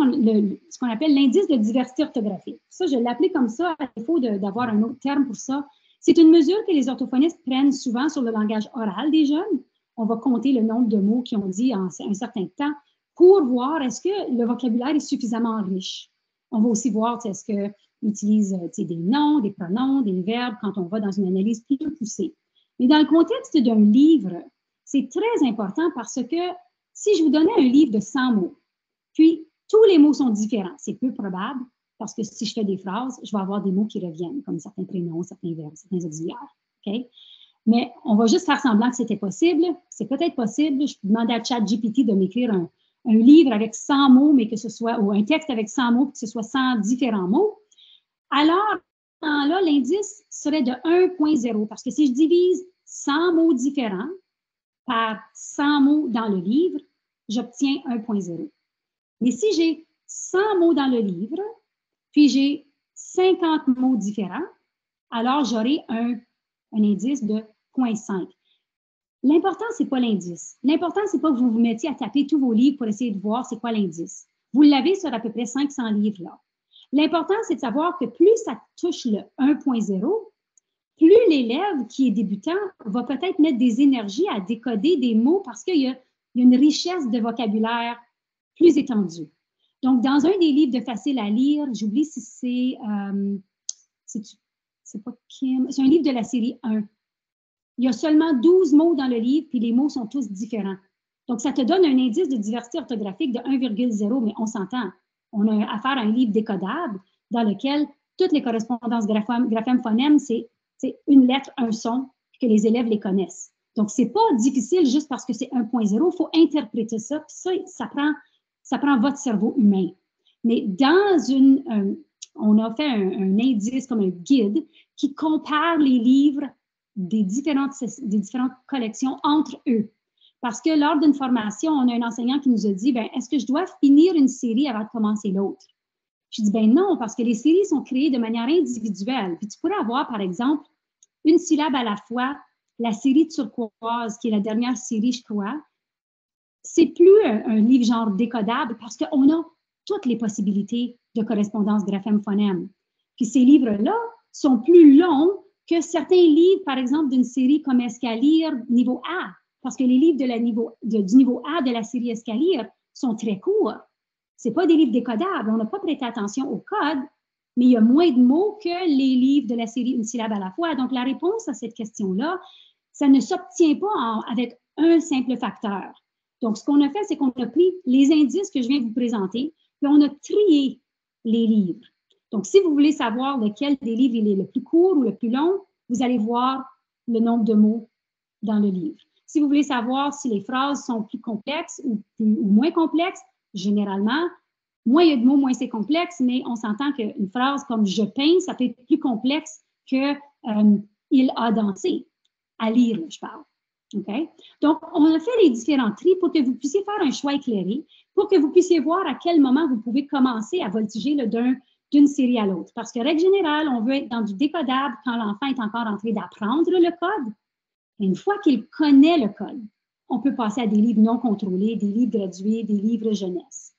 qu'on appelle l'indice de diversité orthographique. Ça, je l'ai appelé comme ça, à défaut d'avoir un autre terme pour ça. C'est une mesure que les orthophonistes prennent souvent sur le langage oral des jeunes. On va compter le nombre de mots qu'ils ont dit en un certain temps pour voir est-ce que le vocabulaire est suffisamment riche. On va aussi voir est-ce qu'ils utilisent des noms, des pronoms, des verbes quand on va dans une analyse plus poussée. Mais dans le contexte d'un livre, c'est très important parce que si je vous donnais un livre de 100 mots, puis, tous les mots sont différents. C'est peu probable parce que si je fais des phrases, je vais avoir des mots qui reviennent, comme certains prénoms, certains verbes, certains auxiliaires. Okay? Mais on va juste faire semblant que c'était possible. C'est peut-être possible. Je peux demander à ChatGPT de m'écrire un livre avec 100 mots, mais que ce soit, ou un texte avec 100 mots, que ce soit 100 différents mots. Alors, là, l'indice serait de 1.0 parce que si je divise 100 mots différents par 100 mots dans le livre, j'obtiens 1.0. Mais si j'ai 100 mots dans le livre, puis j'ai 50 mots différents, alors j'aurai un indice de 0.5. L'important, ce n'est pas l'indice. L'important, ce n'est pas que vous vous mettiez à taper tous vos livres pour essayer de voir c'est quoi l'indice. Vous l'avez sur à peu près 500 livres là. L'important, c'est de savoir que plus ça touche le 1.0, plus l'élève qui est débutant va peut-être mettre des énergies à décoder des mots parce qu'il y a une richesse de vocabulaire plus étendue. Donc, dans un des livres de facile à lire, j'oublie si c'est pas Kim, c'est un livre de la série 1. Il y a seulement 12 mots dans le livre, puis les mots sont tous différents. Donc, ça te donne un indice de diversité orthographique de 1,0, mais on s'entend. On a affaire à un livre décodable dans lequel toutes les correspondances graphèmes-phonèmes, c'est une lettre, un son, que les élèves les connaissent. Donc, c'est pas difficile juste parce que c'est 1.0. Il faut interpréter ça, puis ça prend votre cerveau humain. Mais on a fait un indice comme un guide qui compare les livres des différentes collections entre eux. Parce que lors d'une formation, on a un enseignant qui nous a dit, est-ce que je dois finir une série avant de commencer l'autre? Je dis, non, parce que les séries sont créées de manière individuelle. Puis tu pourrais avoir, par exemple, une syllabe à la fois, la série turquoise, qui est la dernière série, je crois. C'est plus un livre genre décodable parce qu'on a toutes les possibilités de correspondance graphème-phonème. Puis ces livres-là sont plus longs que certains livres, par exemple, d'une série comme Escalire niveau A, parce que les livres du niveau A de la série Escalire sont très courts. Ce n'est pas des livres décodables. On n'a pas prêté attention au code, mais il y a moins de mots que les livres de la série Une syllabe à la fois. Donc, la réponse à cette question-là, ça ne s'obtient pas avec un simple facteur. Donc, ce qu'on a fait, c'est qu'on a pris les indices que je viens de vous présenter, puis on a trié les livres. Donc, si vous voulez savoir lequel des livres il est le plus court ou le plus long, vous allez voir le nombre de mots dans le livre. Si vous voulez savoir si les phrases sont plus complexes ou moins complexes, généralement, moins il y a de mots, moins c'est complexe, mais on s'entend qu'une phrase comme « je peins », ça peut être plus complexe que « il a dansé ». À lire, je parle. Okay? Donc, on a fait les différents tris pour que vous puissiez faire un choix éclairé, pour que vous puissiez voir à quel moment vous pouvez commencer à voltiger d'une série à l'autre. Parce que, règle générale, on veut être dans du décodable quand l'enfant est encore en train d'apprendre le code. Et une fois qu'il connaît le code, on peut passer à des livres non contrôlés, des livres gradués, des livres jeunesse,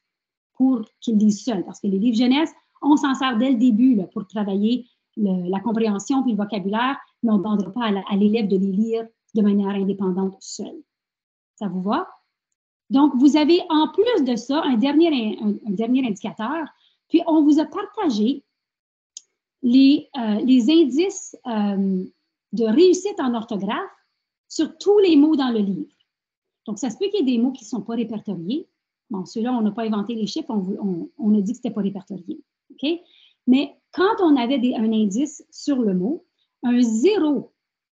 pour qu'ils lisent seuls. Parce que les livres jeunesse, on s'en sert dès le début là, pour travailler la compréhension puis le vocabulaire, mais on ne demandera pas à l'élève de les lire de manière indépendante seul. Ça vous va? Donc, vous avez en plus de ça un dernier indicateur, puis on vous a partagé les indices de réussite en orthographe sur tous les mots dans le livre. Donc, ça se peut qu'il y ait des mots qui ne sont pas répertoriés. Bon, ceux-là, on n'a pas inventé les chiffres, on a dit que ce n'était pas répertorié. OK? Mais quand on avait un indice sur le mot, un 0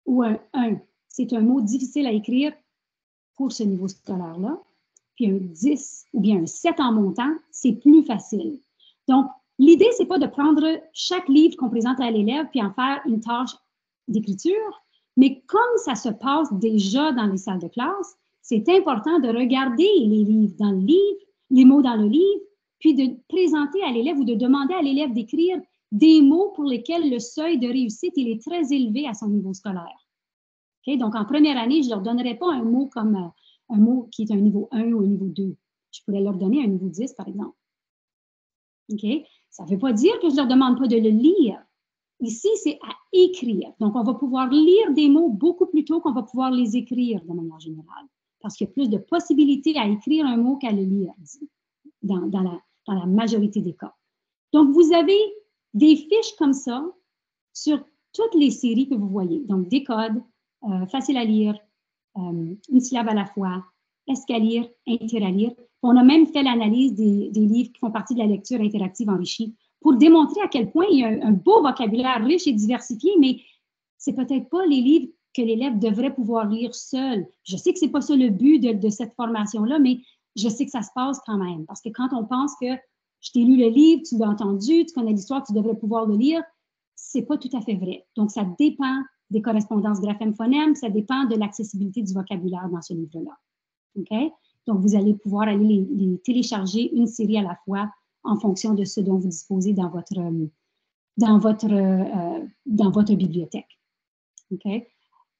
ou un 1, c'est un mot difficile à écrire pour ce niveau scolaire-là. Puis un 10 ou bien un 7 en montant, c'est plus facile. Donc, l'idée, ce n'est pas de prendre chaque livre qu'on présente à l'élève puis en faire une tâche d'écriture, mais comme ça se passe déjà dans les salles de classe, c'est important de regarder les livres dans le livre, les mots dans le livre, puis de présenter à l'élève ou de demander à l'élève d'écrire des mots pour lesquels le seuil de réussite il est très élevé à son niveau scolaire. Okay? Donc, en première année, je ne leur donnerai pas un mot comme un mot qui est un niveau 1 ou un niveau 2. Je pourrais leur donner un niveau 10, par exemple. Okay? Ça ne veut pas dire que je ne leur demande pas de le lire. Ici, c'est à écrire. Donc, on va pouvoir lire des mots beaucoup plus tôt qu'on va pouvoir les écrire de manière générale. Parce qu'il y a plus de possibilités à écrire un mot qu'à le lire dans la majorité des cas. Donc, vous avez des fiches comme ça sur toutes les séries que vous voyez. Donc, des codes, facile à lire, une syllabe à la fois, escalire, interalire. On a même fait l'analyse des livres qui font partie de la lecture interactive enrichie pour démontrer à quel point il y a un beau vocabulaire riche et diversifié, mais ce n'est peut-être pas les livres que l'élève devrait pouvoir lire seul. Je sais que ce n'est pas ça le but de cette formation-là, mais je sais que ça se passe quand même. Parce que quand on pense que je t'ai lu le livre, tu l'as entendu, tu connais l'histoire, tu devrais pouvoir le lire, ce n'est pas tout à fait vrai. Donc, ça dépend des correspondances graphème-phonème, ça dépend de l'accessibilité du vocabulaire dans ce livre-là. OK? Donc, vous allez pouvoir aller les télécharger une série à la fois en fonction de ce dont vous disposez dans votre bibliothèque. OK?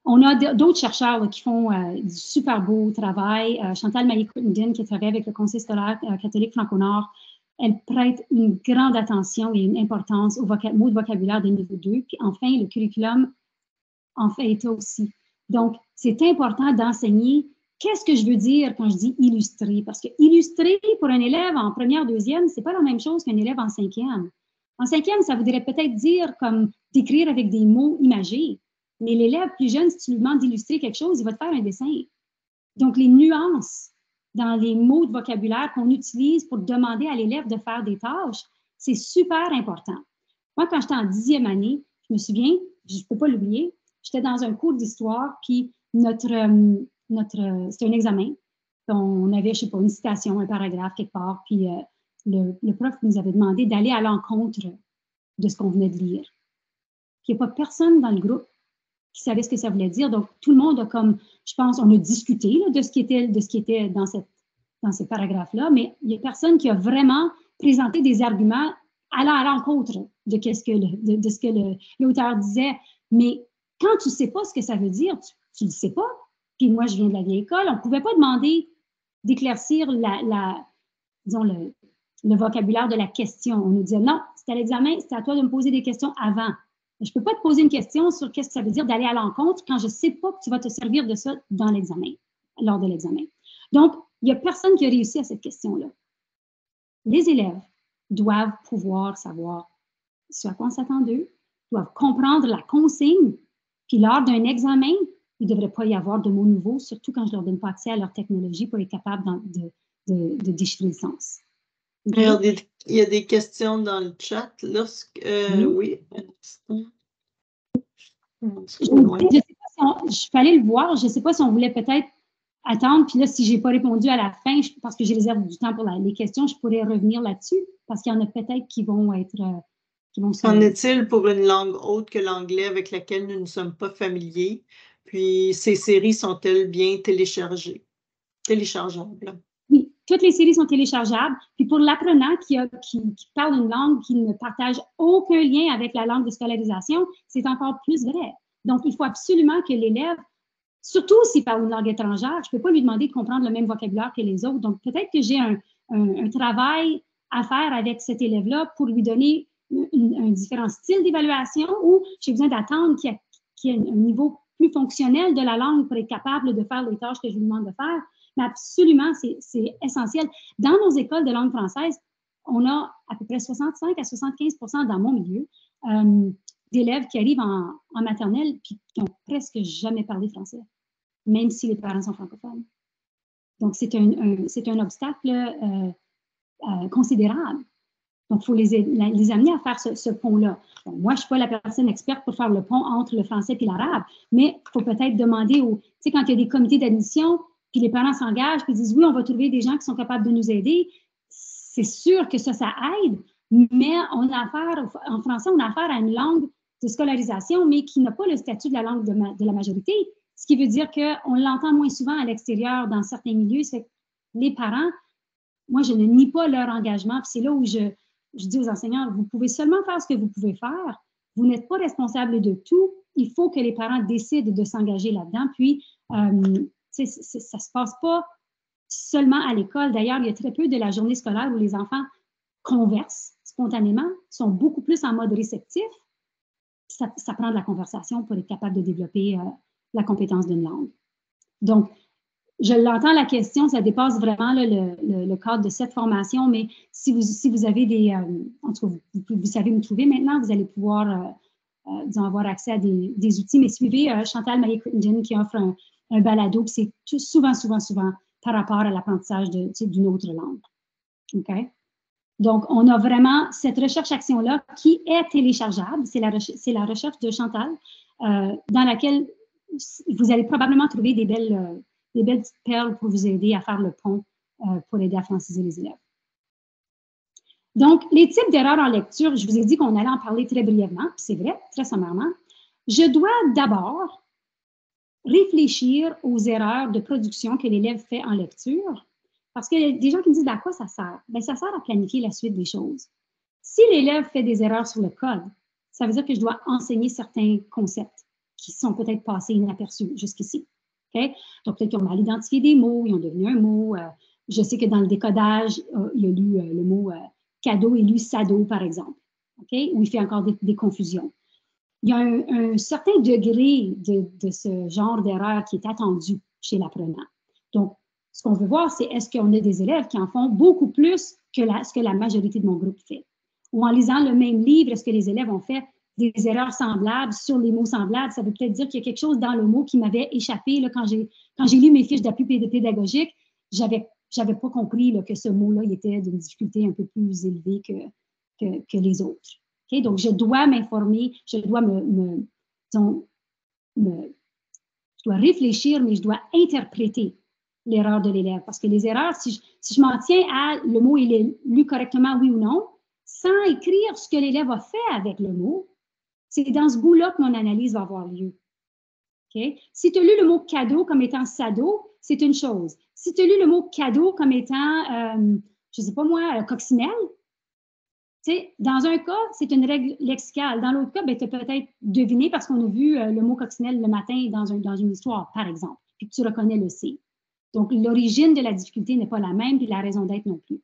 On a d'autres chercheurs là, qui font du super beau travail. Chantal Maillet-Crittenden, qui travaille avec le Conseil scolaire catholique Franco-Nord, elle prête une grande attention et une importance aux mots de vocabulaire de niveau 2. Puis enfin, le curriculum en fait état aussi. Donc, c'est important d'enseigner qu'est-ce que je veux dire quand je dis illustrer. Parce que illustrer pour un élève en première, deuxième, c'est pas la même chose qu'un élève en cinquième. En cinquième, ça voudrait peut-être dire comme d'écrire avec des mots imagés. Mais l'élève plus jeune, si tu lui demandes d'illustrer quelque chose, il va te faire un dessin. Donc, les nuances dans les mots de vocabulaire qu'on utilise pour demander à l'élève de faire des tâches, c'est super important. Moi, quand j'étais en 10e année, je me souviens, je ne peux pas l'oublier, j'étais dans un cours d'histoire, puis c'était un examen. On avait, je ne sais pas, une citation, un paragraphe quelque part, puis le prof nous avait demandé d'aller à l'encontre de ce qu'on venait de lire. Il n'y a pas personne dans le groupe qui savait ce que ça voulait dire. Donc, tout le monde a comme, je pense, on a discuté là, de ce qui était dans ce paragraphe-là, mais il n'y a personne qui a vraiment présenté des arguments allant à l'encontre de ce que l'auteur disait. Mais quand tu ne sais pas ce que ça veut dire, tu ne le sais pas. Puis moi, je viens de la vieille école, on ne pouvait pas demander d'éclaircir disons le vocabulaire de la question. On nous disait, non, c'est à l'examen, c'est à toi de me poser des questions avant. Je ne peux pas te poser une question sur qu'est-ce que ça veut dire d'aller à l'encontre quand je ne sais pas que tu vas te servir de ça dans l'examen, lors de l'examen. Donc, il n'y a personne qui a réussi à cette question-là. Les élèves doivent pouvoir savoir ce à quoi on s'attend d'eux, doivent comprendre la consigne, puis lors d'un examen, il ne devrait pas y avoir de mots nouveaux, surtout quand je ne leur donne pas accès à leur technologie pour être capable de déchiffrer le sens. OK? Alors, il y a des questions dans le chat. Oui. Je ne sais pas si je suis allée le voir. Je ne sais pas si on voulait peut-être attendre. Puis là, si je n'ai pas répondu à la fin, parce que j'ai réservé du temps pour les questions, je pourrais revenir là-dessus parce qu'il y en a peut-être qui vont être... Qu'en est-il pour une langue autre que l'anglais avec laquelle nous ne sommes pas familiers? Puis, ces séries sont-elles bien téléchargeables? Oui, toutes les séries sont téléchargeables. Puis pour l'apprenant qui parle une langue qui ne partage aucun lien avec la langue de scolarisation, c'est encore plus vrai. Donc, il faut absolument que l'élève, surtout s'il parle une langue étrangère, je ne peux pas lui demander de comprendre le même vocabulaire que les autres. Donc, peut-être que j'ai un travail à faire avec cet élève-là pour lui donner un différent style d'évaluation ou j'ai besoin d'attendre qu'il y ait un niveau plus fonctionnel de la langue pour être capable de faire les tâches que je lui demande de faire. Mais absolument, c'est essentiel. Dans nos écoles de langue française, on a à peu près 65 à 75% dans mon milieu d'élèves qui arrivent en maternelle et qui n'ont presque jamais parlé français, même si les parents sont francophones. Donc, c'est un obstacle considérable. Donc, il faut les amener à faire ce pont-là. Bon, moi, je ne suis pas la personne experte pour faire le pont entre le français et l'arabe, mais il faut peut-être demander tu sais, quand il y a des comités d'admission, puis les parents s'engagent, puis disent, oui, on va trouver des gens qui sont capables de nous aider, c'est sûr que ça aide, mais on a affaire, en français, on a affaire à une langue de scolarisation, mais qui n'a pas le statut de la langue de la majorité, ce qui veut dire qu'on l'entend moins souvent à l'extérieur dans certains milieux. C'est que les parents, moi, je ne nie pas leur engagement, puis c'est là où je dis aux enseignants, vous pouvez seulement faire ce que vous pouvez faire. Vous n'êtes pas responsable de tout. Il faut que les parents décident de s'engager là-dedans. Puis, ça ne se passe pas seulement à l'école. D'ailleurs, il y a très peu de la journée scolaire où les enfants conversent spontanément, sont beaucoup plus en mode réceptif. Ça prend de la conversation pour être capable de développer la compétence d'une langue. Donc, je l'entends, la question, ça dépasse vraiment là, le cadre de cette formation, mais si vous avez des... en tout cas, vous savez me trouver maintenant, vous allez pouvoir avoir accès à des outils, mais suivez Chantal Maillet-Crittenden qui offre un balado, puis c'est souvent par rapport à l'apprentissage d'une autre langue. OK? Donc, on a vraiment cette recherche-action-là qui est téléchargeable, c'est la recherche de Chantal, dans laquelle vous allez probablement trouver des belles petites perles pour vous aider à faire le pont, pour aider à franciser les élèves. Donc, les types d'erreurs en lecture, je vous ai dit qu'on allait en parler très brièvement, puis c'est vrai, très sommairement. Je dois d'abord réfléchir aux erreurs de production que l'élève fait en lecture, parce qu'il y a des gens qui me disent à quoi ça sert? Bien, ça sert à planifier la suite des choses. Si l'élève fait des erreurs sur le code, ça veut dire que je dois enseigner certains concepts qui sont peut-être passés inaperçus jusqu'ici. Okay? Donc, peut-être qu'ils ont mal identifié des mots, ils ont devenu un mot. Je sais que dans le décodage, il a lu le mot cadeau et lu sado, par exemple, okay? Où il fait encore des confusions. Il y a un certain degré de ce genre d'erreur qui est attendu chez l'apprenant. Donc, ce qu'on veut voir, c'est est-ce qu'on a des élèves qui en font beaucoup plus que ce que la majorité de mon groupe fait? Ou en lisant le même livre, est-ce que les élèves ont fait des erreurs semblables sur les mots semblables? Ça veut peut-être dire qu'il y a quelque chose dans le mot qui m'avait échappé là, quand j'ai lu mes fiches d'appui pédagogique. J'avais pas compris là, que ce mot-là était d'une difficulté un peu plus élevée que les autres. Okay? Donc, je dois m'informer, je dois je dois réfléchir, mais je dois interpréter l'erreur de l'élève. Parce que les erreurs, si je m'en tiens à le mot, il est lu correctement, oui ou non, sans écrire ce que l'élève a fait avec le mot, c'est dans ce bout-là que mon analyse va avoir lieu. Okay? Si tu as lu le mot cadeau comme étant sado, c'est une chose. Si tu as lu le mot cadeau comme étant, je ne sais pas moi, coccinelle, dans un cas, c'est une règle lexicale. Dans l'autre cas, ben, tu as peut-être deviné parce qu'on a vu le mot coccinelle le matin dans une histoire, par exemple, puis que tu reconnais le C. Donc, l'origine de la difficulté n'est pas la même, puis la raison d'être non plus.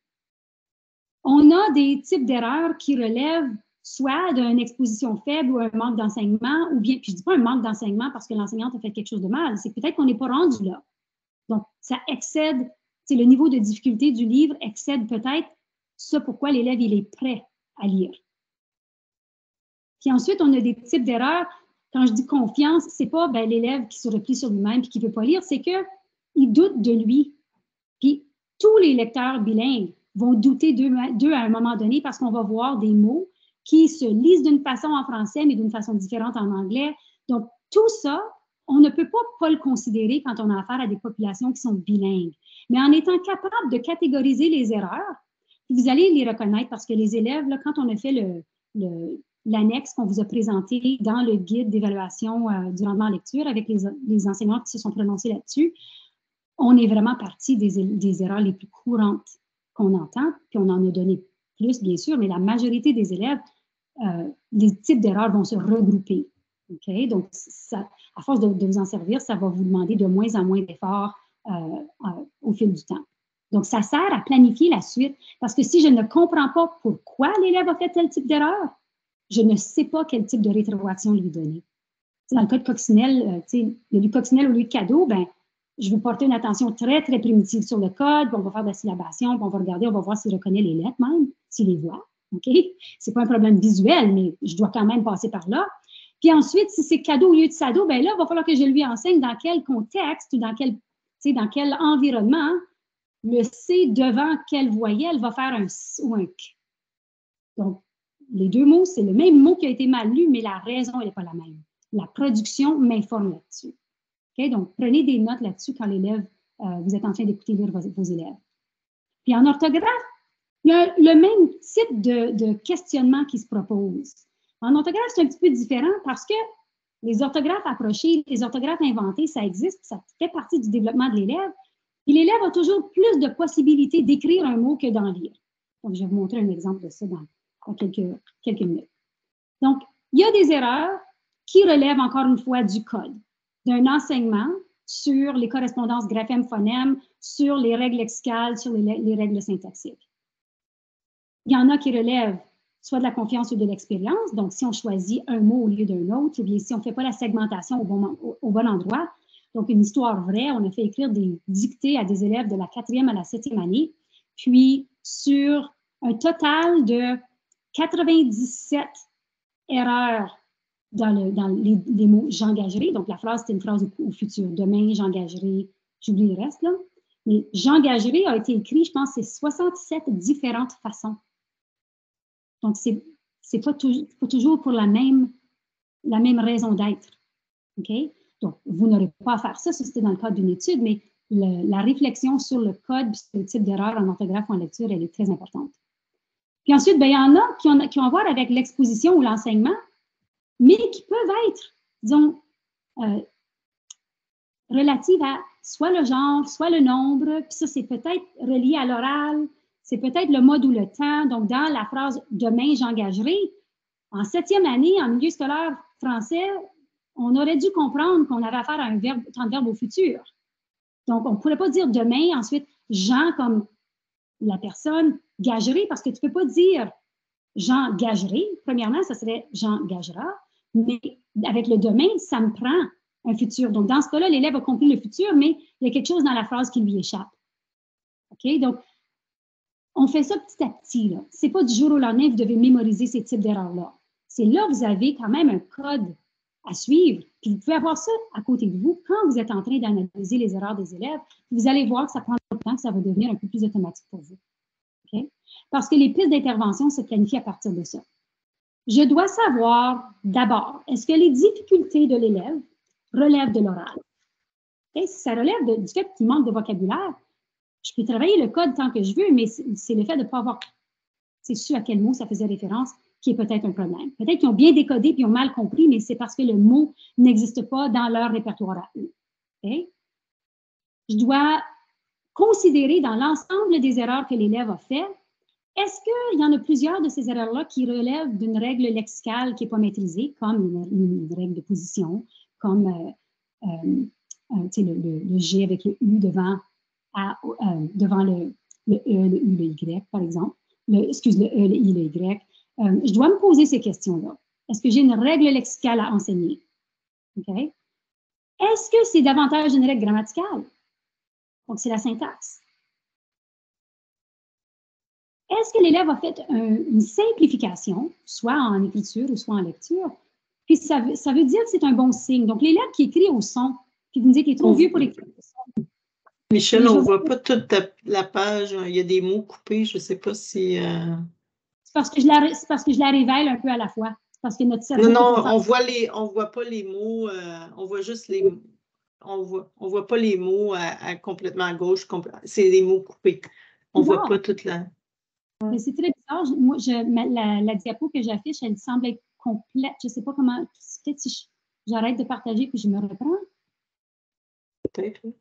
On a des types d'erreurs qui relèvent soit d'une exposition faible ou un manque d'enseignement, ou bien, puis je ne dis pas un manque d'enseignement parce que l'enseignante a fait quelque chose de mal, c'est peut-être qu'on n'est pas rendu là. Donc, ça excède, le niveau de difficulté du livre excède peut-être ce pourquoi l'élève, il est prêt à lire. Puis ensuite, on a des types d'erreurs. Quand je dis confiance, c'est pas l'élève qui se replie sur lui-même et qui ne veut pas lire, c'est qu'il doute de lui. Puis tous les lecteurs bilingues vont douter d'eux à un moment donné parce qu'on va voir des mots qui se lisent d'une façon en français, mais d'une façon différente en anglais. Donc, tout ça, on ne peut pas le considérer quand on a affaire à des populations qui sont bilingues. Mais en étant capable de catégoriser les erreurs, vous allez les reconnaître parce que les élèves, là, quand on a fait l'annexe qu'on vous a présenté dans le guide d'évaluation du rendement en lecture avec les enseignants qui se sont prononcés là-dessus, on est vraiment parti des erreurs les plus courantes qu'on entend, puis on en a donné plus, bien sûr, mais la majorité des élèves, les types d'erreurs vont se regrouper. Okay? Donc, ça, à force de vous en servir, ça va vous demander de moins en moins d'efforts au fil du temps. Donc, ça sert à planifier la suite, parce que si je ne comprends pas pourquoi l'élève a fait tel type d'erreur, je ne sais pas quel type de rétroaction lui donner. Dans le cas de coccinelle, il y a du coccinelle au lieu de cadeau, ben, je vais porter une attention très, très primitive sur le code, puis on va faire de la syllabation, puis on va regarder, on va voir s'il reconnaît les lettres même, s'il les voit. OK? C'est pas un problème visuel, mais je dois quand même passer par là. Puis ensuite, si c'est cadeau au lieu de sado, ben là, il va falloir que je lui enseigne dans quel contexte ou dans quel environnement le C devant quelle voyelle va faire un S ou un Q. Donc, les deux mots, c'est le même mot qui a été mal lu, mais la raison, elle n'est pas la même. La production m'informe là-dessus. Okay? Donc, prenez des notes là-dessus quand l'élève, vous êtes en train d'écouter lire vos élèves. Puis en orthographe, il y a le même type de questionnement qui se propose. En orthographe, c'est un petit peu différent parce que les orthographes approchés, les orthographes inventés, ça existe, ça fait partie du développement de l'élève. Et l'élève a toujours plus de possibilités d'écrire un mot que d'en lire. Donc, je vais vous montrer un exemple de ça dans quelques minutes. Donc, il y a des erreurs qui relèvent encore une fois du code, d'un enseignement sur les correspondances graphème-phonème, sur les règles lexicales, sur les règles syntaxiques. Il y en a qui relèvent soit de la confiance ou de l'expérience. Donc, si on choisit un mot au lieu d'un autre, ou bien si on ne fait pas la segmentation au bon endroit. Donc, une histoire vraie, on a fait écrire des dictées à des élèves de la 4e à la 7e année. Puis, sur un total de 97 erreurs dans les mots « j'engagerai ». Donc, la phrase, c'est une phrase au futur. Demain, j'engagerai, j'oublie le reste, là. Mais « j'engagerai » a été écrit, je pense, c'est 67 différentes façons. Donc, c'est pas toujours pour la même raison d'être. OK? Donc, vous n'aurez pas à faire ça, c'était dans le cadre d'une étude, mais la réflexion sur le code, sur le type d'erreur en orthographe ou en lecture, elle est très importante. Puis ensuite, bien, il y en a qui ont à voir avec l'exposition ou l'enseignement, mais qui peuvent être, disons, relatives à soit le genre, soit le nombre, puis ça, c'est peut-être relié à l'oral, c'est peut-être le mode ou le temps. Donc, dans la phrase « demain, j'engagerai », en 7e année, en milieu scolaire français, on aurait dû comprendre qu'on avait affaire à un temps de verbe au futur. Donc, on ne pourrait pas dire demain, ensuite, Jean comme la personne, gagerai, parce que tu ne peux pas dire Jean gagerai. Premièrement, ça serait Jean gagera, mais avec le demain, ça me prend un futur. Donc, dans ce cas-là, l'élève a compris le futur, mais il y a quelque chose dans la phrase qui lui échappe. OK? Donc, on fait ça petit à petit. Ce n'est pas du jour au lendemain, vous devez mémoriser ces types d'erreurs-là. C'est là que vous avez quand même un code à suivre. Puis vous pouvez avoir ça à côté de vous quand vous êtes en train d'analyser les erreurs des élèves. Vous allez voir que ça prend du temps, que ça va devenir un peu plus automatique pour vous. Okay? Parce que les pistes d'intervention se planifient à partir de ça. Je dois savoir d'abord, est-ce que les difficultés de l'élève relèvent de l'oral? Okay? Si ça relève du fait qu'il manque de vocabulaire, je peux travailler le code tant que je veux, mais c'est le fait de ne pas avoir su à quel mot ça faisait référence qui est peut-être un problème. Peut-être qu'ils ont bien décodé puis ils ont mal compris, mais c'est parce que le mot n'existe pas dans leur répertoire à eux. Okay? Je dois considérer dans l'ensemble des erreurs que l'élève a fait, est-ce qu'il y en a plusieurs de ces erreurs-là qui relèvent d'une règle lexicale qui n'est pas maîtrisée, comme une règle de position, comme le G avec le U devant le E, le U, le Y, par exemple. Le E, le I, le Y. Je dois me poser ces questions-là. Est-ce que j'ai une règle lexicale à enseigner? Okay? Est-ce que c'est davantage une règle grammaticale? Donc, c'est la syntaxe. Est-ce que l'élève a fait une simplification, soit en écriture ou soit en lecture? Puis, ça veut dire que c'est un bon signe. Donc, l'élève qui écrit au son, puis vous me dites qu'il est trop vieux pour écrire au son. Michel, on ne voit pas toute la page. Il y a des mots coupés. Je ne sais pas si... C'est parce que je la révèle un peu à la fois. C'est parce que notre cerveau... Non, on voit pas les mots. On voit juste les... On voit pas les mots complètement à gauche. C'est des mots coupés. On ne voit pas toute la... Mais c'est très bizarre. Moi, la diapo que j'affiche, elle semble être complète. Je ne sais pas comment... Peut-être si j'arrête de partager puis je me reprends. Peut-être, oui.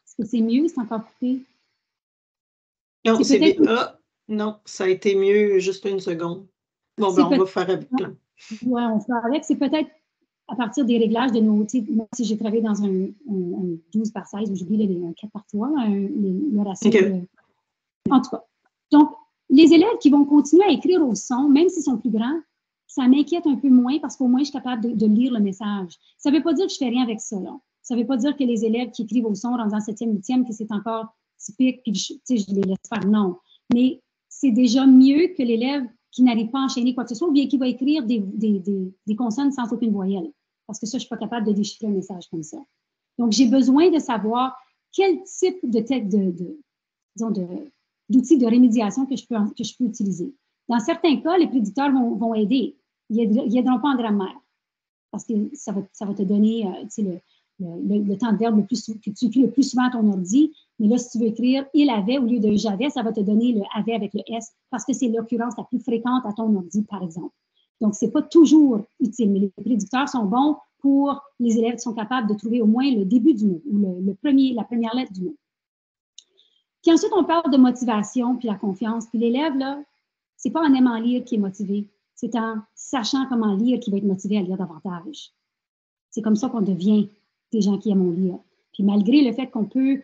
Est-ce que c'est mieux? C'est encore coupé? Non, non, ça a été mieux juste une seconde. Bon, on va faire avec. Oui, on fera avec. C'est peut-être à partir des réglages de nos... Moi, si j'ai travaillé dans un 12 par 16, j'oublie un 4 par 3, le ratio. Okay. En tout cas. Donc, les élèves qui vont continuer à écrire au son, même s'ils sont plus grands, ça m'inquiète un peu moins parce qu'au moins, je suis capable de lire le message. Ça ne veut pas dire que je ne fais rien avec ça. Là. Ça ne veut pas dire que les élèves qui écrivent au son, rendant 7e, 8e, que c'est encore typique, puis je les laisse faire. Non. Mais c'est déjà mieux que l'élève qui n'arrive pas à enchaîner quoi que ce soit ou bien qui va écrire des consonnes sans aucune voyelle. Parce que ça, je ne suis pas capable de déchiffrer un message comme ça. Donc, j'ai besoin de savoir quel type d'outils de rémédiation que je peux utiliser. Dans certains cas, les prédicteurs vont aider. Ils n'aideront pas en grammaire parce que ça va te donner le temps de verbe que tu écris le plus souvent à ton ordi. Mais là, si tu veux écrire « il avait » au lieu de « j'avais », ça va te donner le « avait » avec le S parce que c'est l'occurrence la plus fréquente à ton ordi, par exemple. Donc, ce n'est pas toujours utile, mais les prédicteurs sont bons pour les élèves qui sont capables de trouver au moins le début du mot ou la première lettre du mot. Puis ensuite, on parle de motivation puis la confiance. Puis l'élève, là, c'est pas en aimant lire qu'il est motivé, c'est en sachant comment lire qu'il va être motivé à lire davantage. C'est comme ça qu'on devient des gens qui aiment lire. Puis malgré le fait qu'on peut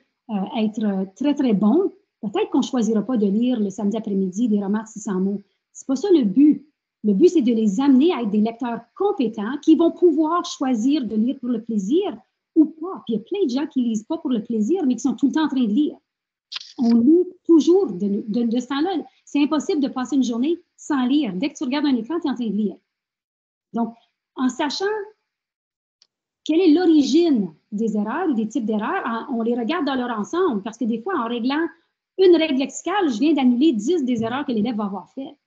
être très, très bon, peut-être qu'on ne choisira pas de lire le samedi après-midi des romans de 600 mots. C'est pas ça le but. Le but, c'est de les amener à être des lecteurs compétents qui vont pouvoir choisir de lire pour le plaisir ou pas. Puis il y a plein de gens qui ne lisent pas pour le plaisir, mais qui sont tout le temps en train de lire. On lit toujours de ce temps-là. C'est impossible de passer une journée sans lire. Dès que tu regardes un écran, tu es en train de lire. Donc, en sachant quelle est l'origine des erreurs ou des types d'erreurs, on les regarde dans leur ensemble parce que des fois, en réglant une règle lexicale, je viens d'annuler 10 des erreurs que l'élève va avoir faites.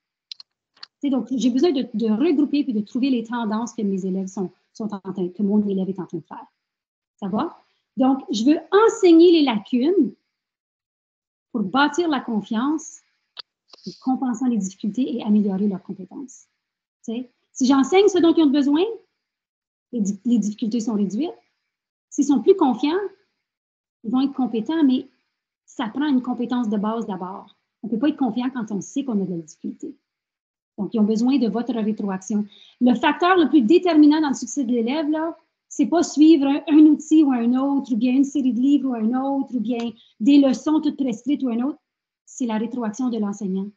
Donc, j'ai besoin de regrouper puis de trouver les tendances que mes élèves que mon élève est en train de faire. Ça va? Donc, je veux enseigner les lacunes pour bâtir la confiance, compensant les difficultés et améliorer leurs compétences. T'sais? Si j'enseigne ce dont ils ont besoin, les difficultés sont réduites. S'ils sont plus confiants, ils vont être compétents, mais ça prend une compétence de base d'abord. On ne peut pas être confiant quand on sait qu'on a de la difficulté. Donc, ils ont besoin de votre rétroaction. Le facteur le plus déterminant dans le succès de l'élève, là, c'est pas suivre un outil ou un autre, ou bien une série de livres ou un autre, ou bien des leçons toutes prescrites ou un autre. C'est la rétroaction de l'enseignant.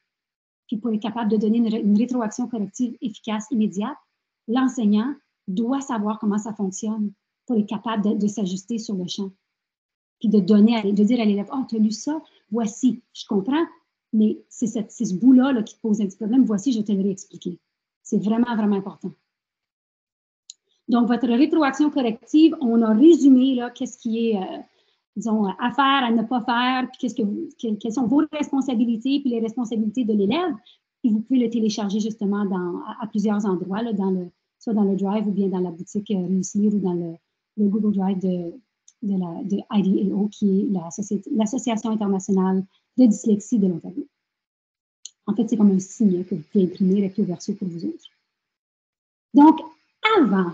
Puis pour être capable de donner une rétroaction corrective efficace, immédiate, l'enseignant doit savoir comment ça fonctionne pour être capable de s'ajuster sur le champ. Puis de dire à l'élève, « Ah, tu as lu ça? Voici, je comprends, mais c'est ce bout-là qui te pose un petit problème. Voici, je te l'ai expliqué. » C'est vraiment, vraiment important. Donc, votre rétroaction corrective, on a résumé qu'est-ce qui est, disons, à faire, à ne pas faire, puis quelles sont vos responsabilités, puis les responsabilités de l'élève. Puis vous pouvez le télécharger justement à plusieurs endroits, là, soit dans le Drive ou bien dans la boutique Réussir ou dans le Google Drive de IDAO, qui est l'Association internationale de dyslexie de l'Ontario. En fait, c'est comme un signe que vous pouvez imprimer recto verso pour vous autres. Donc, avant,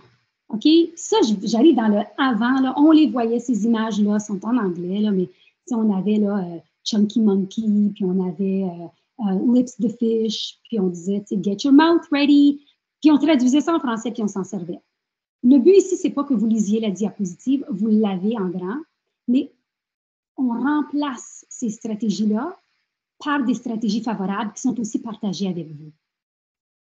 OK, ça, j'arrive dans le avant, là, on les voyait, ces images-là sont en anglais, là, mais on avait là, Chunky Monkey, puis on avait Lips the Fish, puis on disait, get your mouth ready, puis on traduisait ça en français, puis on s'en servait. Le but ici, c'est pas que vous lisiez la diapositive, vous l'avez en grand, mais on remplace ces stratégies-là par des stratégies favorables qui sont aussi partagées avec vous.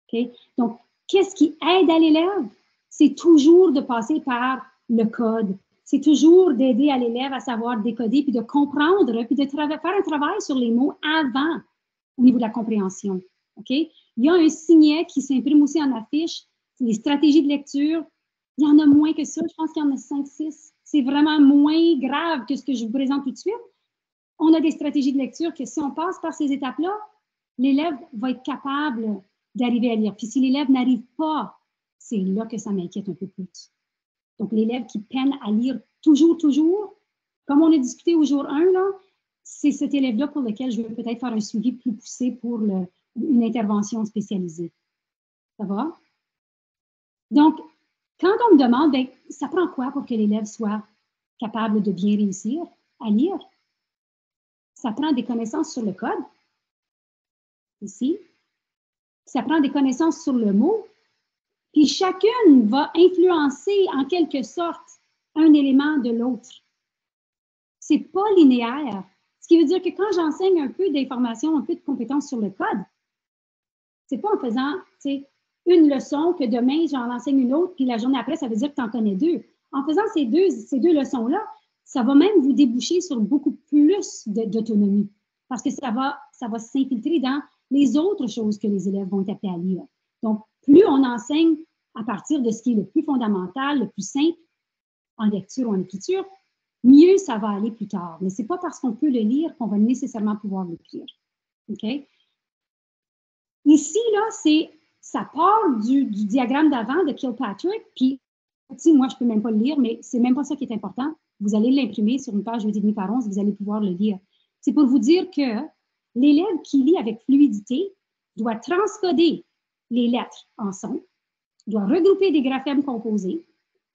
Okay? Donc, qu'est-ce qui aide à l'élève? C'est toujours de passer par le code. C'est toujours d'aider à l'élève à savoir décoder, puis de comprendre, puis de faire un travail sur les mots avant au niveau de la compréhension. Okay? Il y a un signet qui s'imprime aussi en affiche. Les stratégies de lecture, il y en a moins que ça. Je pense qu'il y en a 5-6. C'est vraiment moins grave que ce que je vous présente tout de suite. On a des stratégies de lecture que si on passe par ces étapes-là, l'élève va être capable d'arriver à lire. Puis si l'élève n'arrive pas, c'est là que ça m'inquiète un peu plus. Donc, l'élève qui peine à lire toujours, comme on a discuté au jour 1, là, c'est cet élève-là pour lequel je vais peut-être faire un suivi plus poussé pour une intervention spécialisée. Ça va? Donc, quand on me demande, bien, ça prend quoi pour que l'élève soit capable de bien réussir à lire? Ça prend des connaissances sur le code, ici. Ça prend des connaissances sur le mot. Puis chacune va influencer en quelque sorte un élément de l'autre. C'est pas linéaire. Ce qui veut dire que quand j'enseigne un peu d'informations, un peu de compétences sur le code, c'est pas en faisant une leçon que demain j'en enseigne une autre, puis la journée après, ça veut dire que tu en connais deux. En faisant ces deux leçons-là, ça va même vous déboucher sur beaucoup plus d'autonomie parce que ça va s'infiltrer dans les autres choses que les élèves vont être appelés à lire. Donc, plus on enseigne à partir de ce qui est le plus fondamental, le plus simple, en lecture ou en écriture, mieux ça va aller plus tard. Mais ce n'est pas parce qu'on peut le lire qu'on va nécessairement pouvoir l'écrire. OK? Ici, là, ça part du diagramme d'avant de Kilpatrick, puis moi, je ne peux même pas le lire, mais ce n'est même pas ça qui est important. Vous allez l'imprimer sur une page 8,5 par 11, vous allez pouvoir le lire. C'est pour vous dire que l'élève qui lit avec fluidité doit transcoder les lettres en son, doit regrouper des graphèmes composés,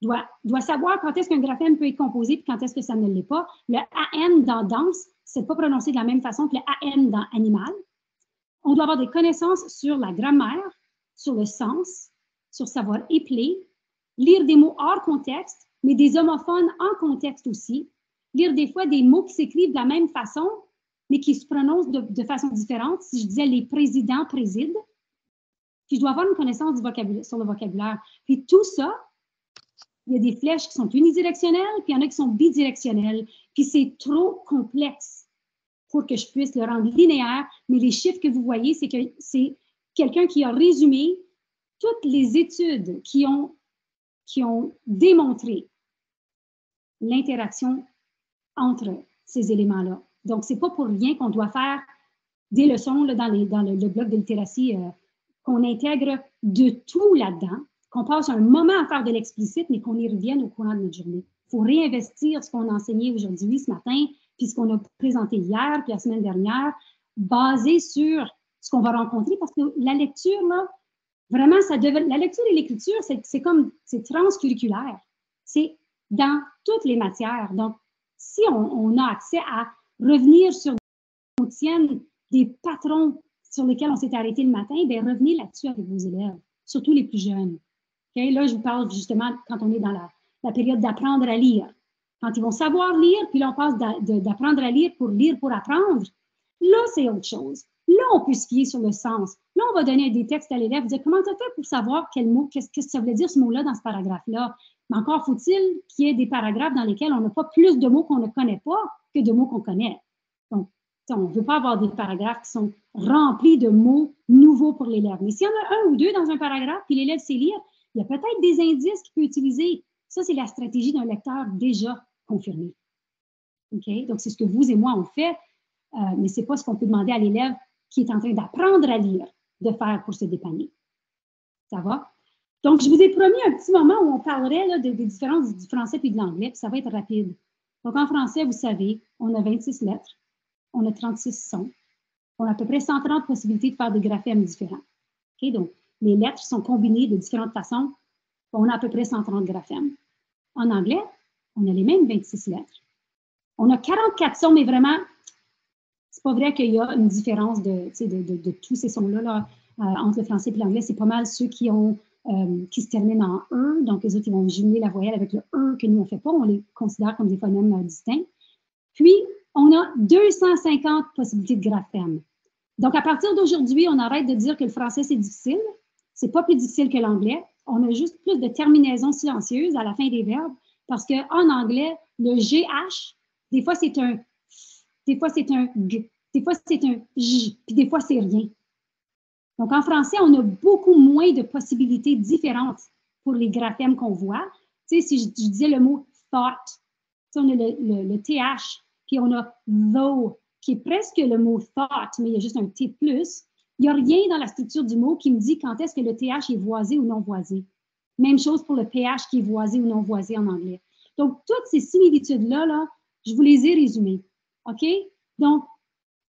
doit savoir quand est-ce qu'un graphème peut être composé et quand est-ce que ça ne l'est pas. Le AN dans danse, c'est pas prononcé de la même façon que le AN dans animal. On doit avoir des connaissances sur la grammaire, sur le sens, sur savoir épeler, lire des mots hors contexte, mais des homophones en contexte aussi, lire des fois des mots qui s'écrivent de la même façon, mais qui se prononcent de façon différente. Si je disais les présidents président, puis je dois avoir une connaissance sur le vocabulaire. Puis tout ça, il y a des flèches qui sont unidirectionnelles, puis il y en a qui sont bidirectionnelles. Puis c'est trop complexe pour que je puisse le rendre linéaire. Mais les chiffres que vous voyez, c'est que c'est quelqu'un qui a résumé toutes les études qui ont démontré l'interaction entre ces éléments-là. Donc, ce n'est pas pour rien qu'on doit faire des leçons là, dans le bloc de littératie, qu'on intègre de tout là-dedans, qu'on passe un moment à faire de l'explicite, mais qu'on y revienne au courant de notre journée. Il faut réinvestir ce qu'on a enseigné aujourd'hui, ce matin, puis ce qu'on a présenté hier, puis la semaine dernière, basé sur ce qu'on va rencontrer, parce que la lecture, là, vraiment, la lecture et l'écriture, c'est transcurriculaire. C'est dans toutes les matières. Donc, si on a accès à revenir sur des patrons sur lesquels on s'est arrêté le matin, bien, revenez là-dessus avec vos élèves, surtout les plus jeunes. Okay? Là, je vous parle justement quand on est dans la période d'apprendre à lire. Quand ils vont savoir lire, puis là, on passe d'apprendre à lire pour apprendre. Là, c'est autre chose. Là, on peut se fier sur le sens. Là, on va donner des textes à l'élève, dire comment tu as fait pour savoir quel mot, qu'est-ce que ça voulait dire ce mot-là dans ce paragraphe-là. Mais encore faut-il qu'il y ait des paragraphes dans lesquels on n'a pas plus de mots qu'on ne connaît pas que de mots qu'on connaît. Donc, on ne veut pas avoir des paragraphes qui sont remplis de mots nouveaux pour l'élève. Mais s'il y en a un ou deux dans un paragraphe, puis l'élève sait lire, il y a peut-être des indices qu'il peut utiliser. Ça, c'est la stratégie d'un lecteur déjà confirmé. Okay? Donc, c'est ce que vous et moi, on fait, mais ce n'est pas ce qu'on peut demander à l'élève qui est en train d'apprendre à lire de faire pour se dépanner. Ça va? Donc, je vous ai promis un petit moment où on parlerait là, des différences du français et de l'anglais, puis ça va être rapide. Donc, en français, vous savez, on a 26 lettres, on a 36 sons, on a à peu près 130 possibilités de faire des graphèmes différents. Okay? Donc, les lettres sont combinées de différentes façons, on a à peu près 130 graphèmes. En anglais, on a les mêmes 26 lettres. On a 44 sons, mais vraiment, c'est pas vrai qu'il y a une différence de tous ces sons-là là, entre le français et l'anglais. C'est pas mal ceux qui se terminent en « e », donc les autres, ils vont jumeler la voyelle avec le « e » que nous, on ne fait pas. On les considère comme des phonèmes distincts. Puis, on a 250 possibilités de graphèmes. Donc, à partir d'aujourd'hui, on arrête de dire que le français, c'est difficile. C'est pas plus difficile que l'anglais. On a juste plus de terminaisons silencieuses à la fin des verbes parce qu'en anglais, le GH, des fois, c'est un « des fois, c'est un « g », des fois, c'est un « j », puis des fois, c'est rien. Donc, en français, on a beaucoup moins de possibilités différentes pour les graphèmes qu'on voit. Tu sais, si je disais le mot thought, on a le TH, puis on a though, qui est presque le mot thought, mais il y a juste un T+. Il n'y a rien dans la structure du mot qui me dit quand est-ce que le TH est voisé ou non voisé. Même chose pour le PH qui est voisé ou non voisé en anglais. Donc, toutes ces similitudes-là, là, je vous les ai résumées. OK? Donc,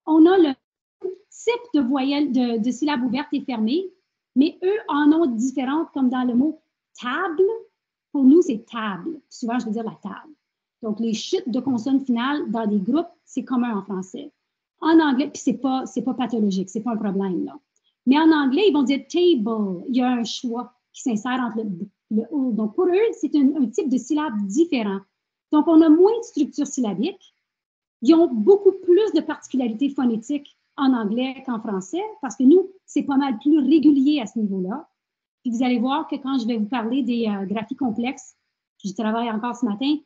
on a le type de voyelles, de syllabes ouvertes et fermées, mais eux en ont différentes, comme dans le mot table. Pour nous, c'est table. Souvent, je veux dire la table. Donc, les chutes de consonnes finales dans des groupes, c'est commun en français. En anglais, puis c'est pas pathologique, c'est pas un problème, là. Mais en anglais, ils vont dire table. Il y a un choix qui s'insère entre le O. Donc, pour eux, c'est un type de syllabe différent. Donc, on a moins de structure syllabique. Ils ont beaucoup plus de particularités phonétiques en anglais qu'en français, parce que nous, c'est pas mal plus régulier à ce niveau-là. Puis vous allez voir que quand je vais vous parler des graphies complexes, puis je travaille encore ce matin,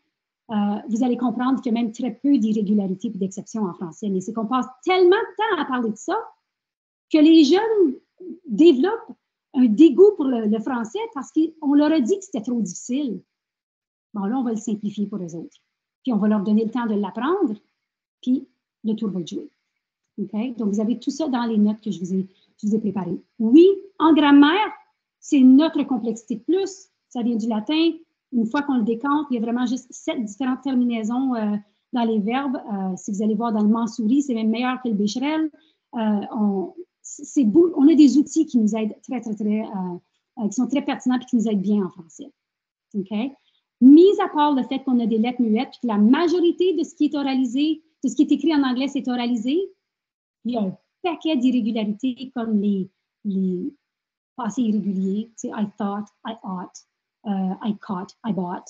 vous allez comprendre qu'il y a même très peu d'irrégularités et d'exceptions en français. Mais c'est qu'on passe tellement de temps à parler de ça que les jeunes développent un dégoût pour le français parce qu'on leur a dit que c'était trop difficile. Bon, là, on va le simplifier pour eux autres. Puis on va leur donner le temps de l'apprendre, puis le tour va jouer. Okay? Donc, vous avez tout ça dans les notes que je vous ai préparées. Oui, en grammaire, c'est notre complexité de plus. Ça vient du latin. Une fois qu'on le décompte, il y a vraiment juste 7 différentes terminaisons dans les verbes. Si vous allez voir dans le Mansouri, c'est même meilleur que le Becherel. On a des outils qui nous aident qui sont très pertinents et qui nous aident bien en français. Okay? Mis à part le fait qu'on a des lettres muettes, puis que la majorité de ce qui est oralisé, de ce qui est écrit en anglais, c'est oralisé, il y a un paquet d'irrégularités comme les passés irréguliers, tu sais, I thought, I ought, I caught, I bought.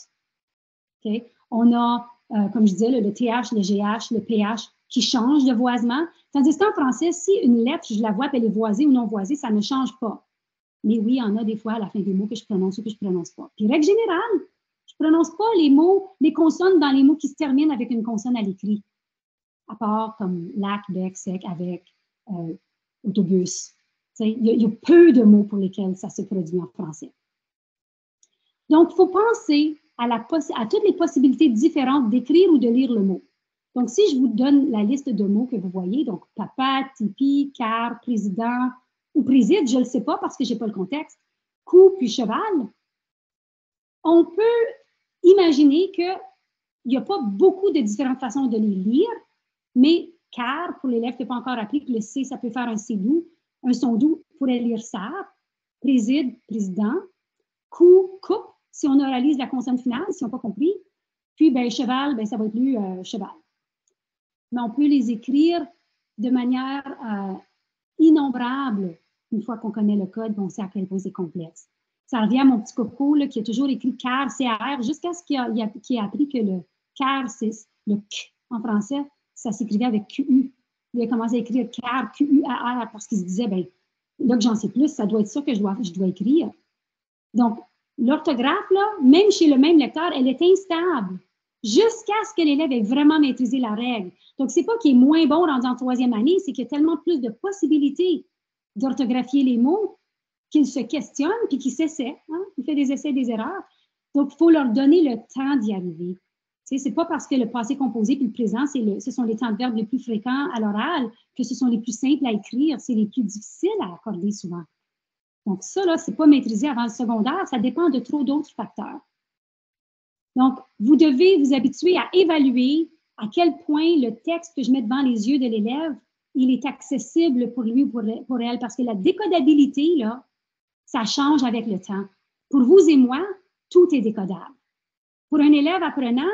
Okay? On a, comme je disais, le TH, le GH, le PH qui changent de voisement. Tandis qu'en français, si une lettre, je la vois, elle est voisée ou non voisée, ça ne change pas. Mais oui, il y en a des fois à la fin des mots que je prononce ou que je ne prononce pas. Puis, règle générale, je ne prononce pas les consonnes dans les mots qui se terminent avec une consonne à l'écrit. À part comme lac, bec, sec, avec, autobus. Il y a peu de mots pour lesquels ça se produit en français. Donc, il faut penser à toutes les possibilités différentes d'écrire ou de lire le mot. Donc, si je vous donne la liste de mots que vous voyez, donc papa, tipi, car, président ou préside, je ne le sais pas parce que je n'ai pas le contexte, cou puis cheval, on peut imaginer qu'il n'y a pas beaucoup de différentes façons de les lire, mais car, pour l'élève qui n'a pas encore appris que le C, ça peut faire un C doux, un son doux pourrait lire ça, préside, président, cou, coupe, si on oralise la consonne finale, si on n'a pas compris, puis ben, cheval, ben, ça va être lu cheval. Mais on peut les écrire de manière innombrable une fois qu'on connaît le code, on sait à quel point c'est complexe. Ça revient à mon petit coco là, qui a toujours écrit car, C-A-R, jusqu'à ce qu'il ait appris que le car, c'est le K en français, ça s'écrivait avec Q-U. Il a commencé à écrire car, Q-U-A-R, parce qu'il se disait, ben là que j'en sais plus, ça doit être ça que je dois écrire. Donc, l'orthographe, là, même chez le même lecteur, elle est instable jusqu'à ce que l'élève ait vraiment maîtrisé la règle. Donc, c'est pas qu'il est moins bon rendu en 3e année, c'est qu'il y a tellement plus de possibilités d'orthographier les mots qu'il se questionne puis qu'il s'essaie. Hein? Il fait des essais et des erreurs. Donc, il faut leur donner le temps d'y arriver. Tu sais, c'est pas parce que le passé composé puis le présent, ce sont les temps de verbe les plus fréquents à l'oral que ce sont les plus simples à écrire, c'est les plus difficiles à accorder souvent. Donc, ça, là, c'est pas maîtrisé avant le secondaire, ça dépend de trop d'autres facteurs. Donc, vous devez vous habituer à évaluer à quel point le texte que je mets devant les yeux de l'élève, il est accessible pour lui ou pour elle, parce que la décodabilité, là, ça change avec le temps. Pour vous et moi, tout est décodable. Pour un élève apprenant,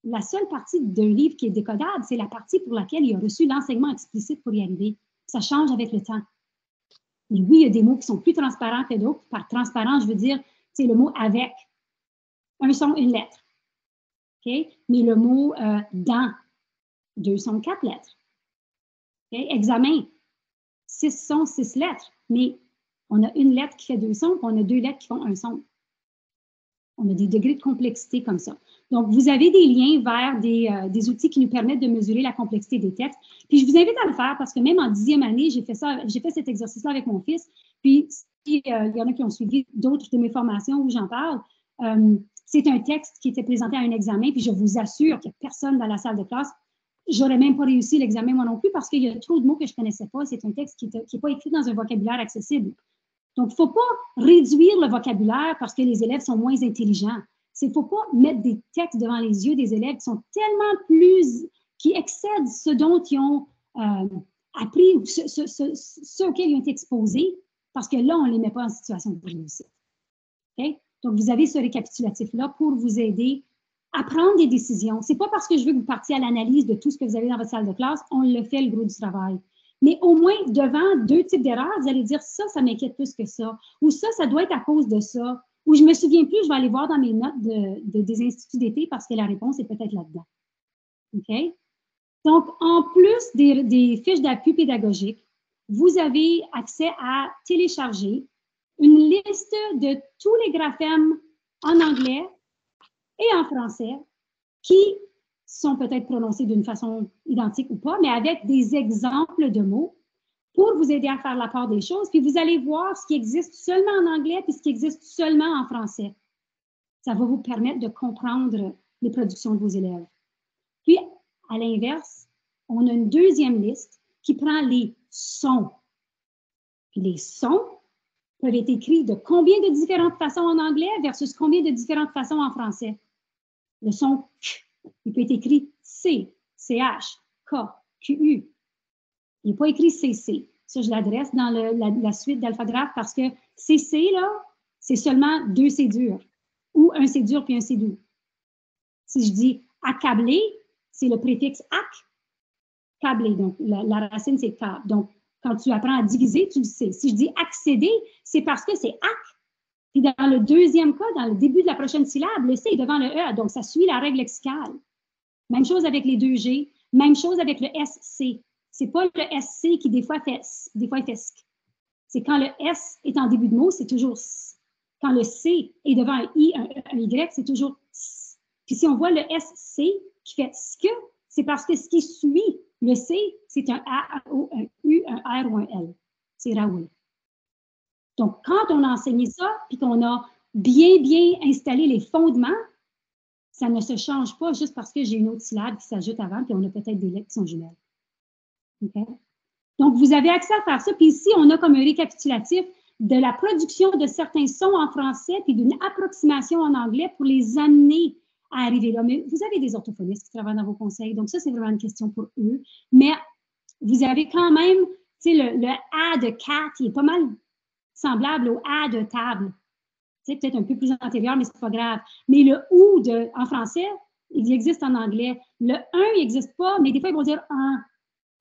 la seule partie d'un livre qui est décodable, c'est la partie pour laquelle il a reçu l'enseignement explicite pour y arriver. Ça change avec le temps. Et oui, il y a des mots qui sont plus transparents que d'autres. Par transparent, je veux dire, c'est le mot avec. Un son, une lettre. Okay? Mais le mot dans, 2 sons, 4 lettres. Okay? Examen, 6 sons, 6 lettres. Mais on a une lettre qui fait 2 sons, puis on a 2 lettres qui font un son. On a des degrés de complexité comme ça. Donc, vous avez des liens vers des outils qui nous permettent de mesurer la complexité des textes. Puis, je vous invite à le faire parce que même en 10e année, j'ai fait cet exercice-là avec mon fils. Puis, il y en a qui ont suivi d'autres de mes formations où j'en parle. C'est un texte qui était présenté à un examen, puis je vous assure qu'il n'y a personne dans la salle de classe. J'aurais même pas réussi l'examen moi non plus parce qu'il y a trop de mots que je ne connaissais pas. C'est un texte qui n'est pas écrit dans un vocabulaire accessible. Donc, il ne faut pas réduire le vocabulaire parce que les élèves sont moins intelligents. Il ne faut pas mettre des textes devant les yeux des élèves qui sont tellement plus, qui excèdent ce dont ils ont appris ou ce auquel ils ont été exposés, parce que là, on ne les met pas en situation de réussite. Okay? Donc, vous avez ce récapitulatif-là pour vous aider à prendre des décisions. Ce n'est pas parce que je veux que vous partiez à l'analyse de tout ce que vous avez dans votre salle de classe, on le fait le gros du travail. Mais au moins, devant deux types d'erreurs, vous allez dire ça m'inquiète plus que ça. Ou ça doit être à cause de ça. Ou je me souviens plus, je vais aller voir dans mes notes des instituts d'été parce que la réponse est peut-être là-dedans. OK? Donc, en plus des fiches d'appui pédagogique, vous avez accès à télécharger une liste de tous les graphèmes en anglais et en français qui sont peut-être prononcés d'une façon identique ou pas, mais avec des exemples de mots pour vous aider à faire la part des choses. Puis vous allez voir ce qui existe seulement en anglais puis ce qui existe seulement en français. Ça va vous permettre de comprendre les productions de vos élèves. Puis, à l'inverse, on a une deuxième liste qui prend les sons. Puis les sons peuvent être écrits de combien de différentes façons en anglais versus combien de différentes façons en français. Le son K, il peut être écrit C, CH, K, QU. Il n'est pas écrit CC. Ça, je l'adresse dans la suite d'alphagraphe parce que CC, là, c'est seulement 2 C durs ou un C dur puis un C doux. Si je dis accablé, c'est le préfixe ac, câblé. Donc, la racine, c'est câble. Donc, quand tu apprends à diviser, tu le sais. Si je dis accéder, c'est parce que c'est ac. Puis dans le deuxième cas, dans le début de la prochaine syllabe, le C est devant le E, donc ça suit la règle lexicale. Même chose avec les 2G, même chose avec le SC. C'est pas le SC qui des fois fait SC. C'est quand le S est en début de mot, c'est toujours S. Quand le C est devant un I, un Y, c'est toujours S. Puis si on voit le SC qui fait SC, c'est parce que ce qui suit le C, c'est un A, un U, un R ou un L. C'est Raoul. Donc, quand on a enseigné ça, puis qu'on a bien installé les fondements, ça ne se change pas juste parce que j'ai une autre syllabe qui s'ajoute avant, puis on a peut-être des lettres qui sont jumelles. Okay? Donc, vous avez accès à faire ça. Puis ici, on a comme un récapitulatif de la production de certains sons en français, puis d'une approximation en anglais pour les amener à arriver là. Mais vous avez des orthophonistes qui travaillent dans vos conseils, donc ça, c'est vraiment une question pour eux. Mais vous avez quand même, tu sais, le A de cat, il est pas mal semblable au A de table. C'est peut-être un peu plus antérieur, mais c'est pas grave. Mais le OU en français, il existe en anglais. Le 1, il n'existe pas, mais des fois, ils vont dire 1.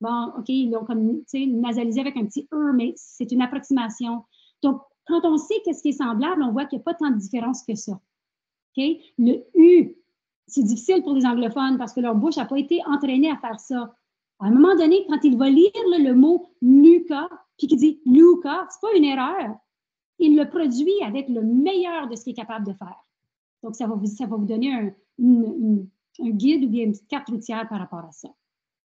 Bon, OK, ils l'ont comme, nasalisé avec un petit E, mais c'est une approximation. Donc, quand on sait qu'est-ce qui est semblable, on voit qu'il n'y a pas tant de différence que ça. OK? Le U, c'est difficile pour les anglophones parce que leur bouche n'a pas été entraînée à faire ça. À un moment donné, quand il va lire le mot Lucas, puis qu'il dit Lucas, c'est pas une erreur. Il le produit avec le meilleur de ce qu'il est capable de faire. Donc, ça va vous donner un guide ou bien une petite carte routière par rapport à ça.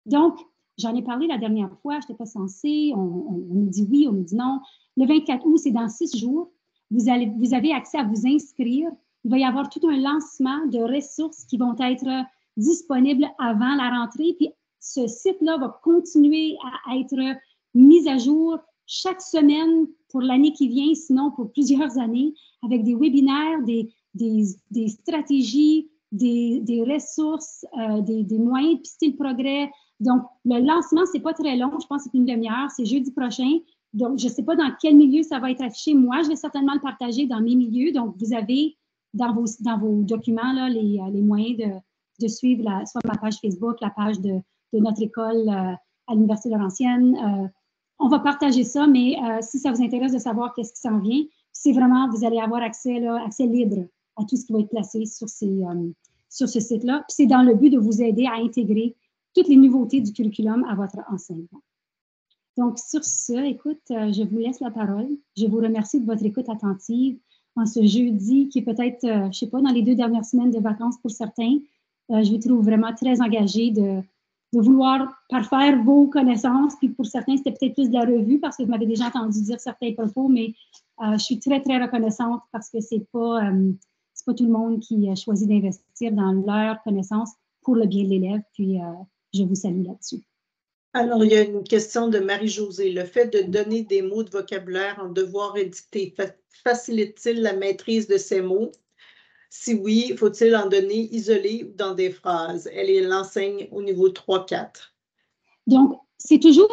Donc, j'en ai parlé la dernière fois, je n'étais pas censée, on me dit oui, on me dit non. Le 24 août, c'est dans 6 jours. Vous avez accès à vous inscrire. Il va y avoir tout un lancement de ressources qui vont être disponibles avant la rentrée. Puis, ce site-là va continuer à être mis à jour chaque semaine pour l'année qui vient, sinon pour plusieurs années, avec des webinaires, des stratégies, des ressources, des moyens de pister le progrès. Donc, le lancement, ce n'est pas très long, je pense que c'est une demi-heure, c'est jeudi prochain. Donc, je ne sais pas dans quel milieu ça va être affiché. Moi, je vais certainement le partager dans mes milieux. Donc, vous avez dans vos documents là, les moyens de suivre soit ma page Facebook, la page de notre école à l'Université Laurentienne. On va partager ça, mais si ça vous intéresse de savoir qu'est-ce qui s'en vient, c'est vraiment, vous allez avoir accès libre à tout ce qui va être placé sur ce site-là. Puis c'est dans le but de vous aider à intégrer toutes les nouveautés du curriculum à votre enseignement. Donc, sur ce, écoute, je vous laisse la parole. Je vous remercie de votre écoute attentive. en ce jeudi qui est peut-être, je ne sais pas, dans les 2 dernières semaines de vacances pour certains. Je vous trouve vraiment très engagé de vouloir parfaire vos connaissances. Puis pour certains, c'était peut-être plus de la revue parce que vous m'avez déjà entendu dire certains propos, mais je suis très, très reconnaissante parce que c'est pas tout le monde qui choisit d'investir dans leur connaissance pour le bien de l'élève. Puis je vous salue là-dessus. Alors, il y a une question de Marie-Josée. Le fait de donner des mots de vocabulaire en devoir et dictée facilite-t-il la maîtrise de ces mots? Si oui, faut-il en donner isolés ou dans des phrases? Elle l'enseigne au niveau 3-4. Donc, c'est toujours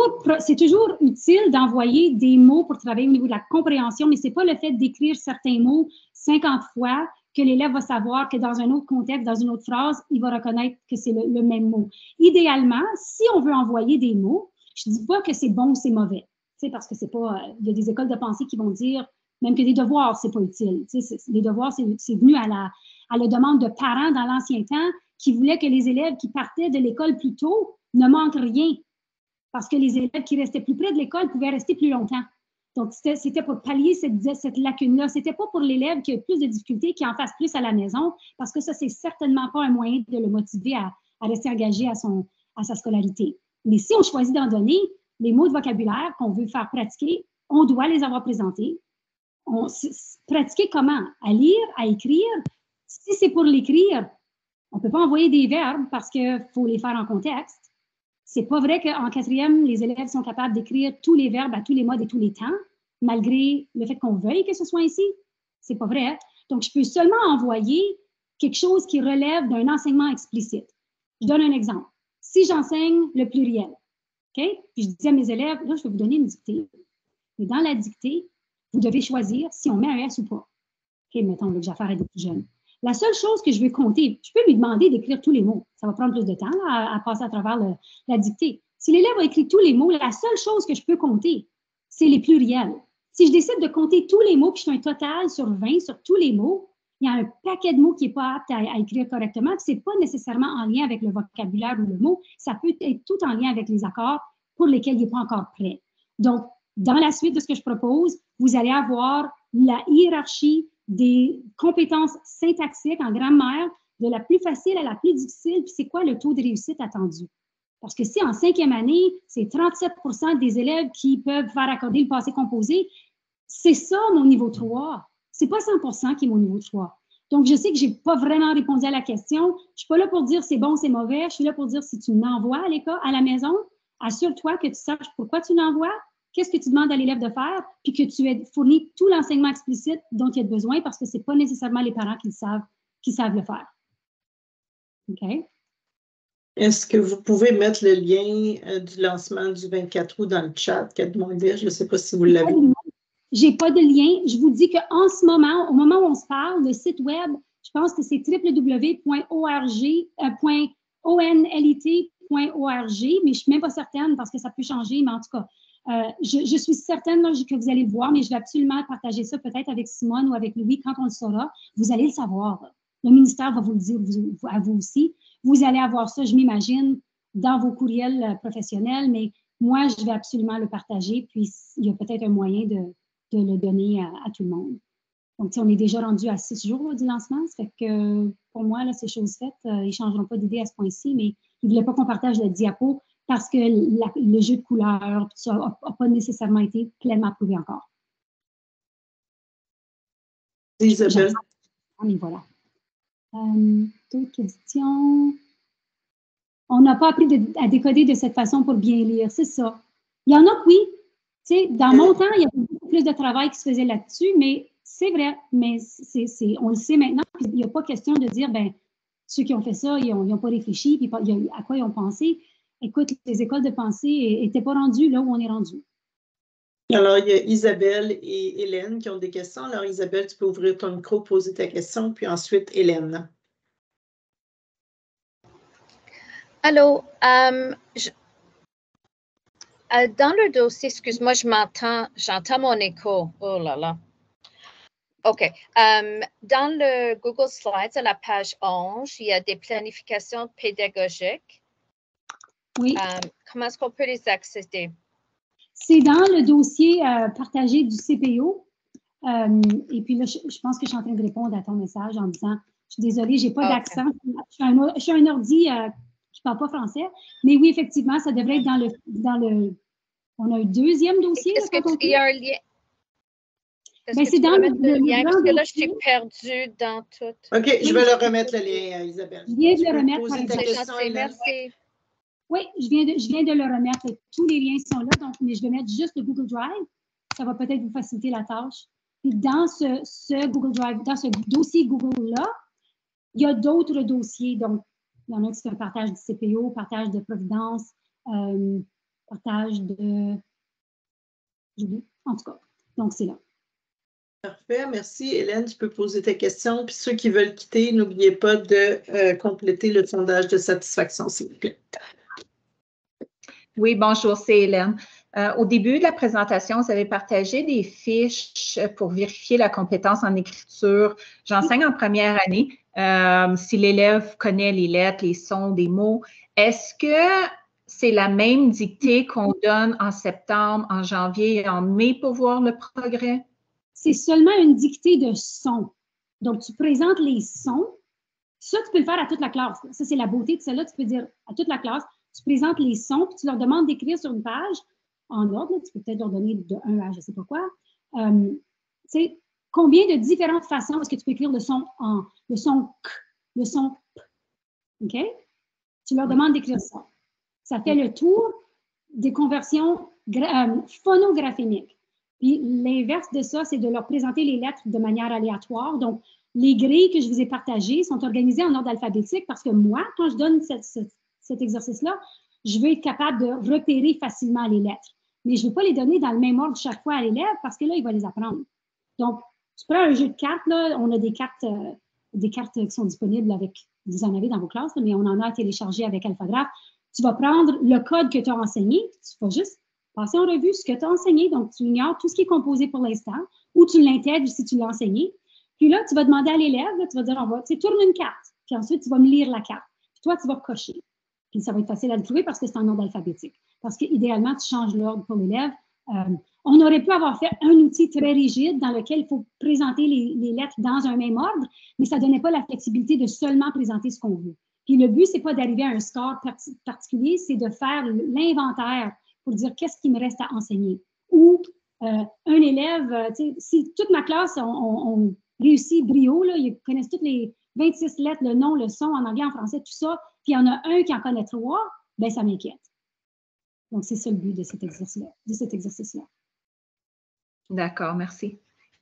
utile d'envoyer des mots pour travailler au niveau de la compréhension, mais ce n'est pas le fait d'écrire certains mots 50 fois que l'élève va savoir que dans un autre contexte, dans une autre phrase, il va reconnaître que c'est le même mot. Idéalement, si on veut envoyer des mots, je ne dis pas que c'est bon ou c'est mauvais, parce que c'est pas. Il y a des écoles de pensée qui vont dire même que des devoirs, c'est pas utile. Les devoirs, c'est venu à la demande de parents dans l'ancien temps qui voulaient que les élèves qui partaient de l'école plus tôt ne manquent rien parce que les élèves qui restaient plus près de l'école pouvaient rester plus longtemps. Donc, c'était pour pallier cette lacune-là. Ce n'était pas pour l'élève qui a plus de difficultés, qui en fasse plus à la maison, parce que ça, c'est certainement pas un moyen de le motiver à rester engagé à sa scolarité. Mais si on choisit d'en donner, les mots de vocabulaire qu'on veut faire pratiquer, on doit les avoir présentés. Pratiquer comment? À lire, à écrire. Si c'est pour l'écrire, on ne peut pas envoyer des verbes parce qu'il faut les faire en contexte. C'est pas vrai qu'en 4e, les élèves sont capables d'écrire tous les verbes à tous les modes et tous les temps, malgré le fait qu'on veuille que ce soit ainsi. C'est pas vrai. Donc, je peux seulement envoyer quelque chose qui relève d'un enseignement explicite. Je donne un exemple. Si j'enseigne le pluriel, OK? Puis je dis à mes élèves, là, je vais vous donner une dictée. Mais dans la dictée, vous devez choisir si on met un S ou pas. OK, mettons que j'ai affaire à des plus jeunes. La seule chose que je vais compter, je peux lui demander d'écrire tous les mots. Ça va prendre plus de temps là, à passer à travers la dictée. Si l'élève a écrit tous les mots, la seule chose que je peux compter, c'est les pluriels. Si je décide de compter tous les mots, puis je fais un total sur 20 sur tous les mots, il y a un paquet de mots qui n'est pas apte à écrire correctement, puis ce n'est pas nécessairement en lien avec le vocabulaire ou le mot, ça peut être tout en lien avec les accords pour lesquels il n'est pas encore prêt. Donc, dans la suite de ce que je propose, vous allez avoir la hiérarchie des compétences syntaxiques en grammaire, de la plus facile à la plus difficile, puis c'est quoi le taux de réussite attendu? Parce que si en 5e année, c'est 37% des élèves qui peuvent faire accorder le passé composé, c'est ça mon niveau 3. C'est pas 100% qui est mon niveau 3. Donc, je sais que j'ai pas vraiment répondu à la question. Je suis pas là pour dire c'est bon, c'est mauvais. Je suis là pour dire si tu l'envoies à l'école, à la maison, assure-toi que tu saches pourquoi tu l'envoies, qu'est-ce que tu demandes à l'élève de faire, puis que tu aies fourni tout l'enseignement explicite dont il y a besoin parce que ce n'est pas nécessairement les parents qui savent le faire. OK? Est-ce que vous pouvez mettre le lien du lancement du 24 août dans le chat qu'elle demandait? Je ne sais pas si vous l'avez. Je n'ai pas de lien. Je vous dis qu'en ce moment, au moment où on se parle, le site web, je pense que c'est www.onlit.org, mais je ne suis même pas certaine parce que ça peut changer, mais en tout cas, je suis certaine là, que vous allez le voir, mais je vais absolument partager ça peut-être avec Simone ou avec Louis quand on le saura. Vous allez le savoir. Le ministère va vous le dire à vous aussi. Vous allez avoir ça, je m'imagine, dans vos courriels professionnels, mais moi, je vais absolument le partager, puis il y a peut-être un moyen de le donner à tout le monde. Donc, on est déjà rendu à 6 jours là, du lancement. Ça fait que pour moi, là, c'est chose faite. Ils ne changeront pas d'idée à ce point-ci, mais ils ne voulaient pas qu'on partage le diapo parce que le jeu de couleurs, tout ça, n'a pas nécessairement été pleinement approuvé encore. Isabelle. Mais voilà. D'autres questions? On n'a pas appris à décoder de cette façon pour bien lire, c'est ça. Il y en a que oui. Tu sais, dans mon temps, il y avait beaucoup plus de travail qui se faisait là-dessus, mais c'est vrai. Mais on le sait maintenant. Il n'y a pas question de dire, ben ceux qui ont fait ça, ils n'ont pas réfléchi, puis à quoi ils ont pensé. Écoute, les écoles de pensée n'étaient pas rendues là où on est rendu. Alors, il y a Isabelle et Hélène qui ont des questions. Alors, Isabelle, tu peux ouvrir ton micro, poser ta question, puis ensuite, Hélène. Allô, dans le dossier, excuse-moi, j'entends mon écho. Oh là là. OK. Dans le Google Slides, à la page 11, il y a des planifications pédagogiques. Oui. Comment est-ce qu'on peut les accéder? C'est dans le dossier partagé du CPO. Et puis là, je pense que je suis en train de répondre à ton message en disant, je suis désolée, je n'ai pas d'accent. Je suis un ordi qui ne parle pas français. Mais oui, effectivement, ça devrait être dans le on a un deuxième dossier. Est-ce qu'il y a un lien? Ben, c'est dans le lien, parce que là, je suis perdue dans tout. OK, je vais le remettre, le lien, Isabelle. Je viens de le remettre. Poser ta question, merci. Oui, je viens de le remettre. Tous les liens sont là, donc, mais je vais mettre juste le Google Drive. Ça va peut-être vous faciliter la tâche. Puis dans ce Google Drive, dans ce dossier Google-là, il y a d'autres dossiers. Donc, il y en a qui sont un partage du CPO, partage de Providence, partage de... J'oublie. En tout cas, donc c'est là. Parfait, merci. Hélène, tu peux poser tes questions. Puis ceux qui veulent quitter, n'oubliez pas de compléter le sondage de satisfaction, s'il vous plaît. Oui, bonjour, c'est Hélène. Au début de la présentation, vous avez partagé des fiches pour vérifier la compétence en écriture. J'enseigne en première année. Si l'élève connaît les lettres, les sons, des mots, est-ce que c'est la même dictée qu'on donne en septembre, en janvier et en mai pour voir le progrès? C'est seulement une dictée de sons. Donc, tu présentes les sons. Ça, tu peux le faire à toute la classe. Ça, c'est la beauté de celle-là. Tu peux dire à toute la classe, tu présentes les sons, puis tu leur demandes d'écrire sur une page en ordre. Tu peux peut-être leur donner de 1 à je ne sais pas quoi. Combien de différentes façons est-ce que tu peux écrire le son K, le son P? OK? Tu leur demandes d'écrire ça. Ça fait le tour des conversions phonographémiques. Puis l'inverse de ça, c'est de leur présenter les lettres de manière aléatoire. Donc, les grilles que je vous ai partagées sont organisées en ordre alphabétique parce que moi, quand je donne cet exercice-là, je veux être capable de repérer facilement les lettres. Mais je ne veux pas les donner dans le même ordre chaque fois à l'élève parce que là, il va les apprendre. Donc, tu prends un jeu de cartes, là, on a des cartes qui sont disponibles avec, vous en avez dans vos classes, là, mais on en a à télécharger avec Alphagraph. Tu vas prendre le code que tu as enseigné, tu vas juste passer en revue ce que tu as enseigné, donc tu ignores tout ce qui est composé pour l'instant, ou tu l'intègres si tu l'as enseigné. Puis là, tu vas demander à l'élève, tu vas dire, tourne une carte, puis ensuite, tu vas me lire la carte. Puis toi, tu vas cocher. Puis ça va être facile à le trouver parce que c'est en ordre alphabétique. Parce qu'idéalement, tu changes l'ordre pour l'élève. On aurait pu avoir fait un outil très rigide dans lequel il faut présenter les lettres dans un même ordre, mais ça ne donnait pas la flexibilité de seulement présenter ce qu'on veut. Puis le but, ce n'est pas d'arriver à un score particulier, c'est de faire l'inventaire pour dire qu'est-ce qui me reste à enseigner. Ou un élève, si toute ma classe, on réussit brio, là, ils connaissent toutes les 26 lettres, le nom, le son, en anglais, en français, tout ça, puis il y en a un qui en connaît 3, bien, ça m'inquiète. Donc, c'est ça le but de cet exercice-là. D'accord, merci.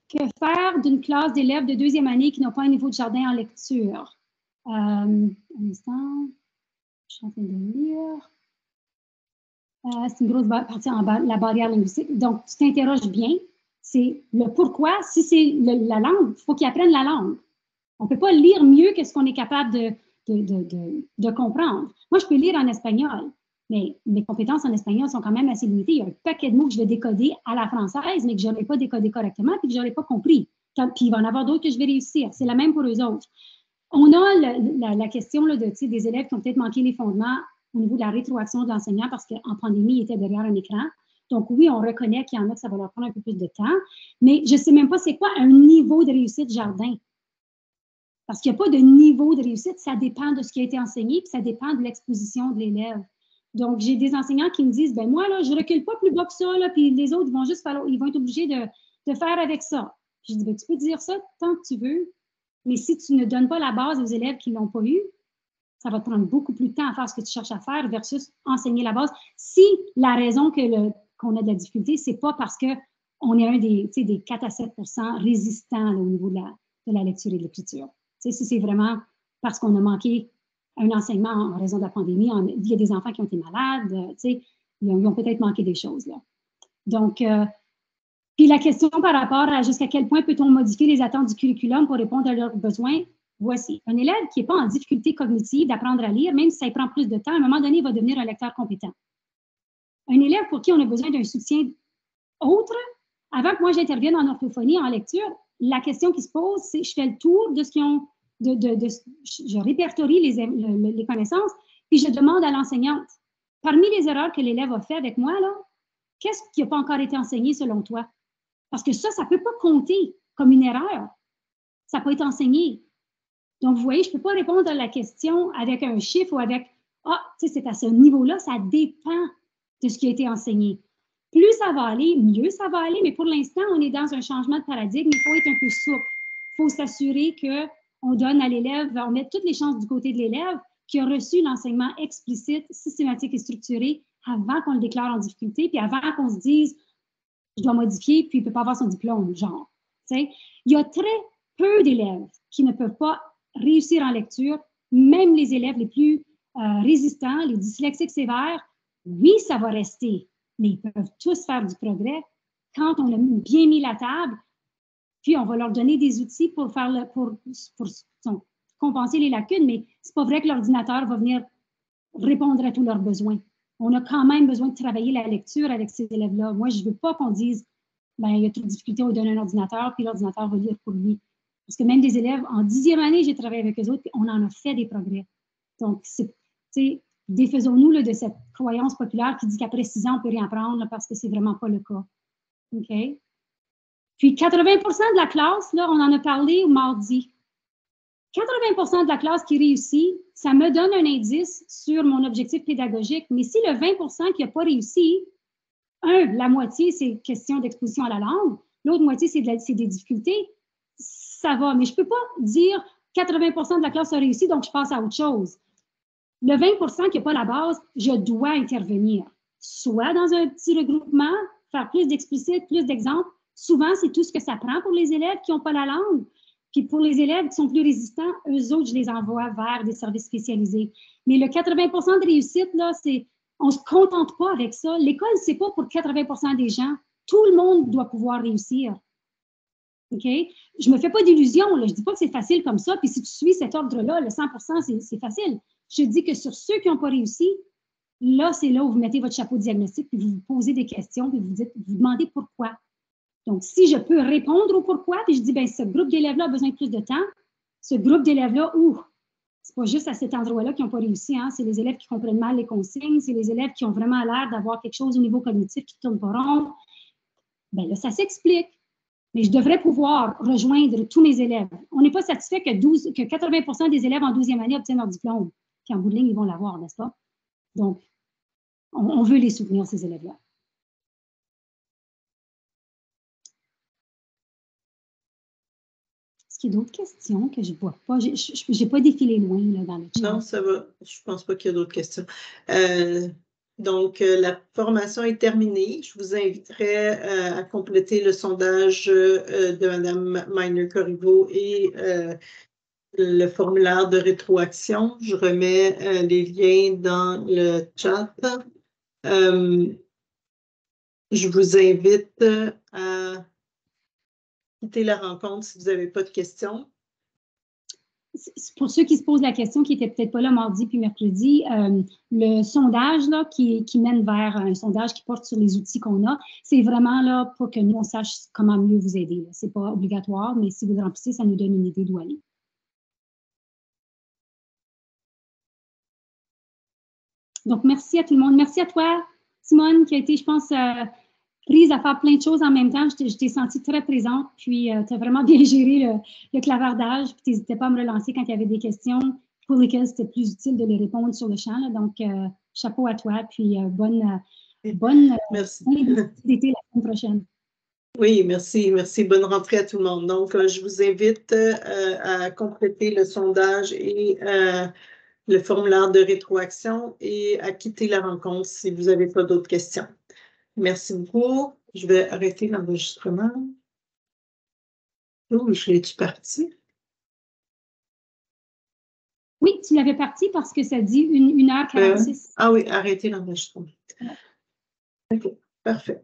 Que faire d'une classe d'élèves de 2e année qui n'ont pas un niveau de jardin en lecture? Un instant, je suis en train de lire. C'est une grosse partie la barrière linguistique. Donc, tu t'interroges bien. C'est le pourquoi. Si c'est la langue, il faut qu'ils apprennent la langue. On ne peut pas lire mieux que ce qu'on est capable de comprendre. Moi, je peux lire en espagnol, mais mes compétences en espagnol sont quand même assez limitées. Il y a un paquet de mots que je vais décoder à la française, mais que je n'aurai pas décodé correctement et que je n'aurai pas compris. Puis il va y en avoir d'autres que je vais réussir. C'est la même pour eux autres. On a la question là, des élèves qui ont peut-être manqué les fondements au niveau de la rétroaction de l'enseignant parce qu'en pandémie, il était derrière un écran. Donc oui, on reconnaît qu'il y en a que ça va leur prendre un peu plus de temps, mais je ne sais même pas c'est quoi un niveau de réussite jardin. Parce qu'il n'y a pas de niveau de réussite, ça dépend de ce qui a été enseigné, puis ça dépend de l'exposition de l'élève. Donc, j'ai des enseignants qui me disent, ben moi, là, je ne recule pas plus bas que ça, là, puis les autres vont ils vont être obligés de faire avec ça. Je dis, ben, tu peux dire ça tant que tu veux, mais si tu ne donnes pas la base aux élèves qui ne l'ont pas eu, ça va te prendre beaucoup plus de temps à faire ce que tu cherches à faire versus enseigner la base. Si la raison qu'on a de la difficulté, ce n'est pas parce qu'on est un des 4 à 7 % résistants là, au niveau de la lecture et de l'écriture. Si c'est vraiment parce qu'on a manqué un enseignement en raison de la pandémie, il y a des enfants qui ont été malades, ils ont peut-être manqué des choses. Là. Donc, puis la question par rapport à jusqu'à quel point peut-on modifier les attentes du curriculum pour répondre à leurs besoins, voici. Un élève qui n'est pas en difficulté cognitive d'apprendre à lire, même si ça prend plus de temps, à un moment donné, il va devenir un lecteur compétent. Un élève pour qui on a besoin d'un soutien autre, avant que moi j'intervienne en orthophonie, en lecture, la question qui se pose, c'est je fais le tour de ce qu'ils ont, je répertorie les connaissances, puis je demande à l'enseignante, parmi les erreurs que l'élève a fait avec moi, là, qu'est-ce qui n'a pas encore été enseigné selon toi? Parce que ça ne peut pas compter comme une erreur. Ça peut être enseigné. Donc, vous voyez, je ne peux pas répondre à la question avec un chiffre ou avec « Ah, tu sais, c'est à ce niveau-là, ça dépend de ce qui a été enseigné. » Plus ça va aller, mieux ça va aller, mais pour l'instant, on est dans un changement de paradigme. Il faut être un peu souple. Il faut s'assurer qu'on donne à l'élève, on met toutes les chances du côté de l'élève qui a reçu l'enseignement explicite, systématique et structuré avant qu'on le déclare en difficulté, puis avant qu'on se dise « Je dois modifier, puis il ne peut pas avoir son diplôme », genre. T'sais. Il y a très peu d'élèves qui ne peuvent pas réussir en lecture, même les élèves les plus résistants, les dyslexiques sévères, oui, ça va rester, mais ils peuvent tous faire du progrès quand on a bien mis la table, puis on va leur donner des outils pour faire pour compenser les lacunes, mais c'est pas vrai que l'ordinateur va venir répondre à tous leurs besoins. On a quand même besoin de travailler la lecture avec ces élèves-là. Moi, je ne veux pas qu'on dise ben, il y a trop de difficultés, on lui donne un ordinateur, puis l'ordinateur va lire pour lui. Parce que même des élèves, en 10e année, j'ai travaillé avec eux autres, puis on en a fait des progrès. Donc, défaisons-nous de cette croyance populaire qui dit qu'après 6 ans, on ne peut rien apprendre, là, parce que ce n'est vraiment pas le cas. OK? Puis 80% de la classe, là, on en a parlé mardi. 80% de la classe qui réussit, ça me donne un indice sur mon objectif pédagogique. Mais si le 20% qui n'a pas réussi, la moitié, c'est question d'exposition à la langue, l'autre moitié, c'est des difficultés, ça va. Mais je ne peux pas dire 80% de la classe a réussi, donc je passe à autre chose. Le 20% qui n'a pas la base, je dois intervenir. Soit dans un petit regroupement, faire plus d'explicite, plus d'exemples. Souvent, c'est tout ce que ça prend pour les élèves qui n'ont pas la langue. Puis pour les élèves qui sont plus résistants, eux autres, je les envoie vers des services spécialisés. Mais le 80% de réussite, là, on ne se contente pas avec ça. L'école, ce n'est pas pour 80% des gens. Tout le monde doit pouvoir réussir. OK? Je ne me fais pas d'illusions. Je ne dis pas que c'est facile comme ça. Puis si tu suis cet ordre-là, le 100%, c'est facile. Je dis que sur ceux qui n'ont pas réussi, là, c'est là où vous mettez votre chapeau de diagnostic, puis vous vous posez des questions, puis vous demandez pourquoi. Donc, si je peux répondre au pourquoi, puis je dis, bien, ce groupe d'élèves-là a besoin de plus de temps, ce groupe d'élèves-là, c'est pas juste à cet endroit-là qu'ils n'ont pas réussi, hein, c'est les élèves qui comprennent mal les consignes, c'est les élèves qui ont vraiment l'air d'avoir quelque chose au niveau cognitif qui ne tourne pas rond. Bien là, ça s'explique. Mais je devrais pouvoir rejoindre tous mes élèves. On n'est pas satisfait que 80% des élèves en 12e année obtiennent leur diplôme. Puis en bout de ligne, ils vont l'avoir, n'est-ce pas? Donc, on veut les soutenir, ces élèves-là. Est-ce qu'il y a d'autres questions que je ne vois pas? Je n'ai pas défilé loin là, dans le chat. Non, ça va. Je ne pense pas qu'il y a d'autres questions. Donc, la formation est terminée. Je vous inviterai à compléter le sondage de Mme Miner-Corriveau et le formulaire de rétroaction. Je remets les liens dans le chat. Je vous invite à quitter la rencontre si vous n'avez pas de questions. Pour ceux qui se posent la question, qui n'étaient peut-être pas là mardi puis mercredi, le sondage là, qui mène vers un sondage qui porte sur les outils qu'on a, c'est vraiment là pour que nous, on sache comment mieux vous aider. Ce n'est pas obligatoire, mais si vous le remplissez, ça nous donne une idée d'où aller. Donc, merci à tout le monde. Merci à toi, Simone, qui a été, je pense, prise à faire plein de choses en même temps. Je t'ai sentie très présente, puis tu as vraiment bien géré le clavardage, puis tu n'hésitais pas à me relancer quand il y avait des questions pour lesquelles c'était plus utile de les répondre sur le champ. Là. Donc, chapeau à toi, puis bonne d'été la semaine prochaine. Oui, merci. Merci. Bonne rentrée à tout le monde. Donc, je vous invite à compléter le sondage et le formulaire de rétroaction et à quitter la rencontre si vous n'avez pas d'autres questions. Merci beaucoup. Je vais arrêter l'enregistrement. Oh, je suis partie? Oui, tu l'avais parti parce que ça dit 1h46. Ah oui, arrêter l'enregistrement. OK, parfait.